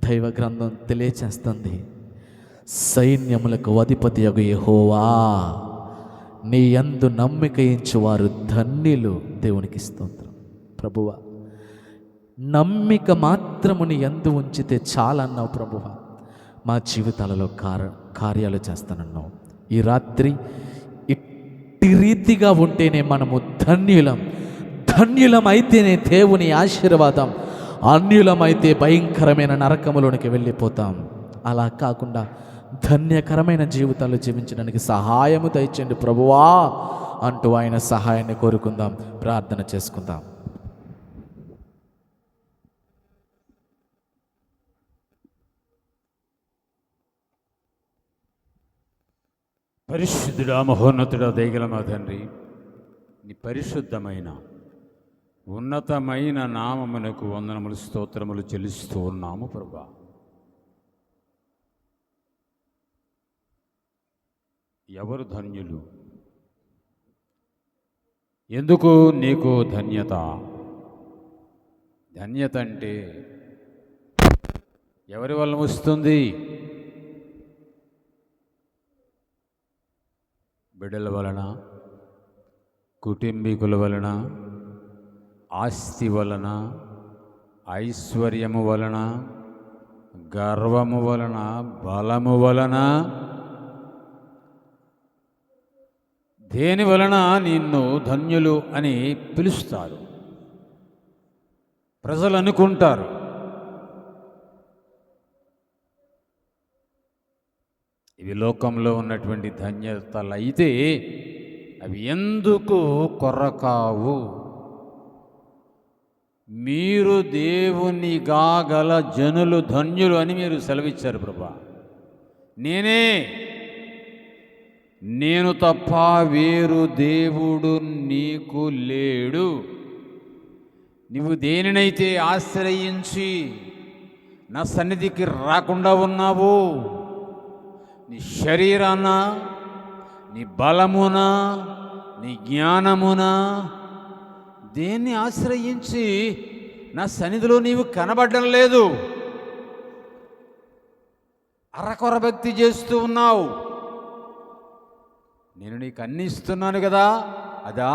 దైవ గ్రంథం తెలియచేస్తుంది, సైన్యములకు అధిపతియగు యెహోవా నీ యందు నమ్మిక ఉంచువారు ధన్యులు. దేవునికి స్తోత్రం. ప్రభువా, నమ్మిక మాత్రము నీ యందు ఉంచితే చాలన్నావు ప్రభువా. మా జీవితాలలో కార్యాలు చేస్తానన్నావు. ఈ రాత్రి ఇట్టి రీతిగా ఉంటేనే మనము ధన్యులం అయితేనే దేవుని ఆశీర్వాదం, అన్యులమైతే భయంకరమైన నరకములోనికి వెళ్ళిపోతాం. అలా కాకుండా ధన్యకరమైన జీవితాలు జీవించడానికి సహాయము దయచేయండి ప్రభువా అంటూ ఆయన సహాయాన్ని కోరుకుందాం, ప్రార్థన చేసుకుందాం. పరిశుద్ధుడా, మహోన్నతుడా, దయగల మా తండ్రి, నీ పరిశుద్ధమైన ఉన్నతమైన నామమునకు వందనములు స్తోత్రములు చెల్లిస్తూ ఉన్నాము ప్రభువా. ఎవరు ధన్యులు? ఎందుకు నీకు ధన్యత? ధన్యత అంటే ఎవరి వల్ల వస్తుంది? బిడ్డల వలన, కుటుంబీకుల వలన, ఆస్తి వలన, ఐశ్వర్యము వలన, గర్వము వలన, బలము వలన, దేని వలన నిన్ను ధన్యులు అని పిలుస్తారు, ప్రజలు అనుకుంటారు. ఇవి లోకంలో ఉన్నటువంటి ధన్యతలు అయితే అవి ఎందుకు కొరకావు? మీరు దేవునిగా గల జనులు ధన్యులు అని మీరు సెలవిచ్చారు ప్రభా. నేను తప్ప వేరు దేవుడు నీకు లేడు. నువ్వు దేనినైతే ఆశ్రయించి నా సన్నిధికి రాకుండా ఉన్నావు, నీ శరీరాన, నీ బలమున, నీ జ్ఞానమున, దేన్ని ఆశ్రయించి నా సన్నిధిలో నీవు కనబడడం లేదు, అరకొర భక్తి చేస్తూ ఉన్నావు. నేను నీకు అన్ని ఇస్తున్నాను కదా, అదా?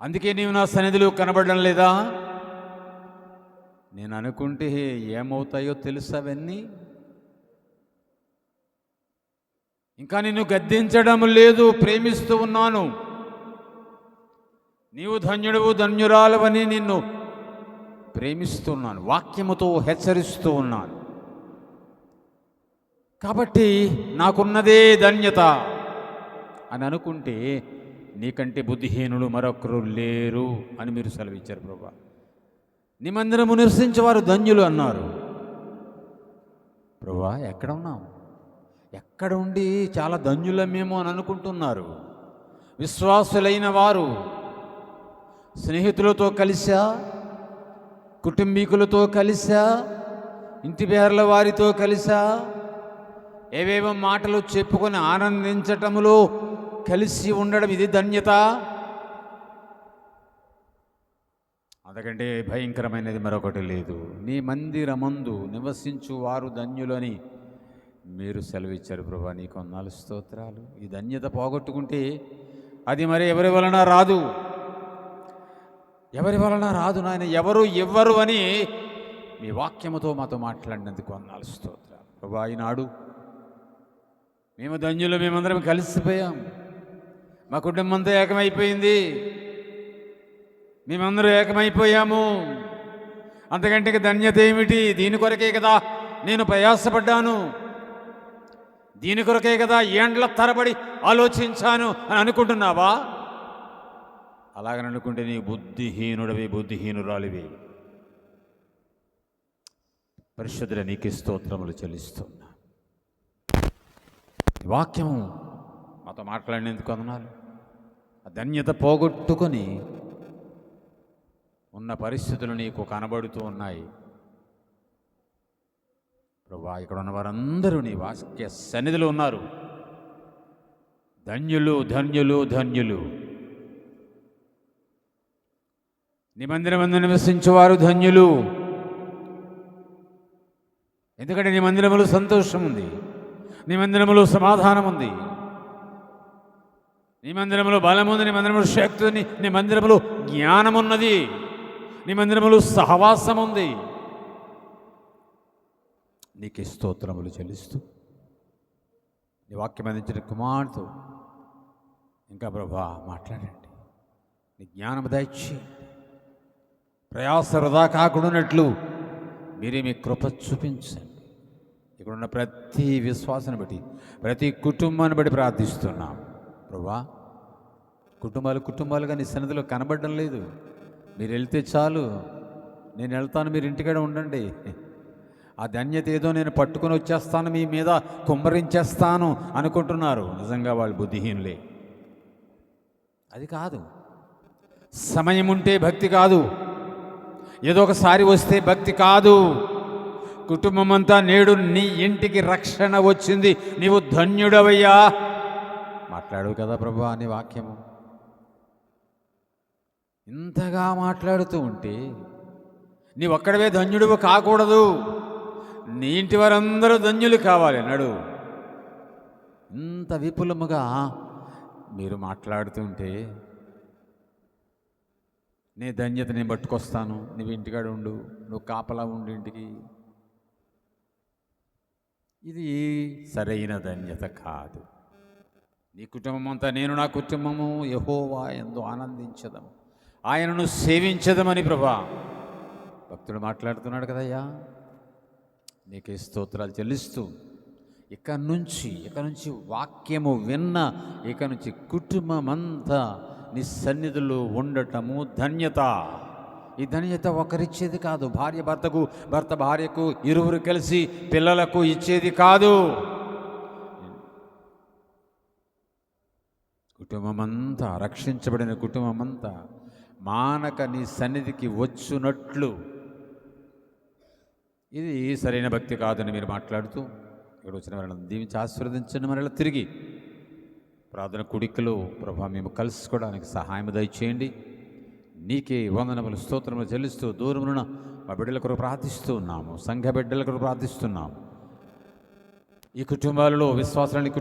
అందుకే నీవు నా సన్నిధిలో కనబడడం లేదా? నేను అనుకుంటే ఏమవుతాయో తెలుసా అవన్నీ? ఇంకా నిన్ను గద్దించడం లేదు, ప్రేమిస్తూ ఉన్నాను. నీవు ధన్యుడవు, ధన్యురాలవని నిన్ను ప్రేమిస్తున్నాను, వాక్యముతో హెచ్చరిస్తూ ఉన్నాను. కాబట్టి నాకున్నదే ధన్యత అని అనుకుంటే నీకంటే బుద్ధిహీనులు మరొకరు లేరు అని మీరు సెలవిచ్చారు ప్రభా. నీ మందిరము నివసించేవారు ధన్యులు అన్నారు ప్రభా. ఎక్కడ ఉన్నాం? ఎక్కడ ఉండి చాలా ధన్యులమేమో అని అనుకుంటున్నారు. విశ్వాసులైన వారు స్నేహితులతో కలిసా, కుటుంబీకులతో కలిసా, ఇంటి పేర్ల వారితో కలిసా, ఏవేవో మాటలు చెప్పుకొని ఆనందించటములో కలిసి ఉండడం ఇది ధన్యత? అంతకంటే భయంకరమైనది మరొకటి లేదు. నీ మందిరమందు నివసించు వారు ధన్యులని మీరు సెలవిచ్చారు ప్రభా. నీకు వందనాలు, స్తోత్రాలు. ఈ ధన్యత పోగొట్టుకుంటే అది మరి ఎవరి వలన రాదు, ఎవరి వలన రాదు నాయన. ఎవరు ఎవ్వరు అని మీ వాక్యముతో మాతో మాట్లాడినందుకు వందనాలు, స్తోత్రాలు ప్రభా. ఈనాడు మేము ధన్యులు, మేమందరం కలిసిపోయాం, మా కుటుంబం అంతా ఏకమైపోయింది, మేమందరూ ఏకమైపోయాము. అంతకంటే ధన్యత ఏమిటి? దీని కొరకే కదా నేను ప్రయాసపడ్డాను, దీని కొరకే కదా ఏండ్ల తరబడి ఆలోచించాను అని అనుకుంటున్నావా? అలాగని అనుకుంటే నీ బుద్ధిహీనుడివి, బుద్ధిహీనురాలివి. పరిశుద్ధుల నీకే స్తోత్రములు చెల్లిస్తున్నా. వాక్యము మాతో మాట్లాడినందుకు వందనాలు. ఆ ధన్యత పోగొట్టుకొని ఉన్న పరిస్థితులు నీకు కనబడుతూ ఉన్నాయి ప్రభా. ఇక్కడ ఉన్న వారందరూ నీ వాక్య సన్నిధిలో ఉన్నారు. ధన్యులు, ధన్యులు, ధన్యులు. నీ మందిరమందు నివసించేవారు ధన్యులు. ఎందుకంటే నీ మందిరములో సంతోషం ఉంది, నీ మందిరములో సమాధానం ఉంది, నీ మందిరములో బలం ఉంది, నీ మందిరములో శక్తి ఉంది, నీ మందిరములో జ్ఞానం ఉన్నది, నీ మందిరములో సహవాసం ఉంది. నీకే స్తోత్రములు చెల్లిస్తూ నీ వాక్యం అందించిన కుమార్తె ఇంకా ప్రభా మాట్లాడండి. నీ జ్ఞానం దయచేయండి. ప్రయాస వృధా కాకుండానట్లు మీరే మీ కృప చూపించండి. ఇక్కడున్న ప్రతి విశ్వాసాన్ని బట్టి, ప్రతి కుటుంబాన్ని బట్టి ప్రార్థిస్తున్నాం ప్రభా. కుటుంబాలుగా నీ సన్నిధిలో కనబడడం లేదు. మీరు వెళ్తే చాలు, నేను వెళ్తాను, మీరు ఇంటికాడ ఉండండి. ఆ ధన్యత ఏదో నేను పట్టుకొని వచ్చేస్తాను, మీ మీద కుమ్మరించేస్తాను అనుకుంటున్నారు. నిజంగా వాళ్ళు బుద్ధిహీనులే. అది కాదు. సమయం ఉంటే భక్తి కాదు, ఏదో ఒకసారి వస్తే భక్తి కాదు. కుటుంబం అంతా నేడు నీ ఇంటికి రక్షణ వచ్చింది, నీవు ధన్యుడవయ్యా. మాట్లాడు కదా ప్రభా అని వాక్యము. ఇంతగా మాట్లాడుతూ ఉంటే నీ ఒక్కడవే ధన్యుడివి కాకూడదు, నీ ఇంటి వారందరూ ధన్యులు కావాలి అన్నాడు. ఇంత విపులముగా మీరు మాట్లాడుతుంటే నీ ధన్యత నేను పట్టుకొస్తాను, నువ్వు ఇంటికాడ ఉండు, నువ్వు కాపలా ఉండు ఇంటికి. ఇది సరైన ధన్యత కాదు. నీ కుటుంబం అంతా నేను నా కుటుంబము యెహోవా యందు ఆనందించదము, ఆయనను సేవించదమని ప్రభా భక్తుడు మాట్లాడుతున్నాడు కదయ్యా. నీకే స్తోత్రాలు చెల్లిస్తూ ఇక నుంచి వాక్యము విన్న ఇక నుంచి కుటుంబం అంతా నీ సన్నిధిలో ఉండటము ధన్యత. ఈ ధన్యత ఒకరిచ్చేది కాదు, భార్య భర్తకు, భర్త భార్యకు, ఇరువురు కలిసి పిల్లలకు ఇచ్చేది కాదు. కుటుంబమంతా, రక్షించబడిన కుటుంబమంతా మానక నీ సన్నిధికి వచ్చునట్లు, ఇది సరైన భక్తి కాదని మీరు మాట్లాడుతూ ఇక్కడ వచ్చిన వారిని దీవించి ఆశీర్వదించండి. మరలా తిరిగి ప్రార్థన కుడికలో ప్రభా మేము కలుసుకోవడానికి సహాయం దయచేయండి. నీకే వందనములు స్తోత్రములు చెల్లిస్తూ దూరమున మా బిడ్డల కొరకు ప్రార్థిస్తూ ఉన్నాము, సంఘ బిడ్డల కొరకు ప్రార్థిస్తున్నాము. ఈ కుటుంబాలలో విశ్వాసాలని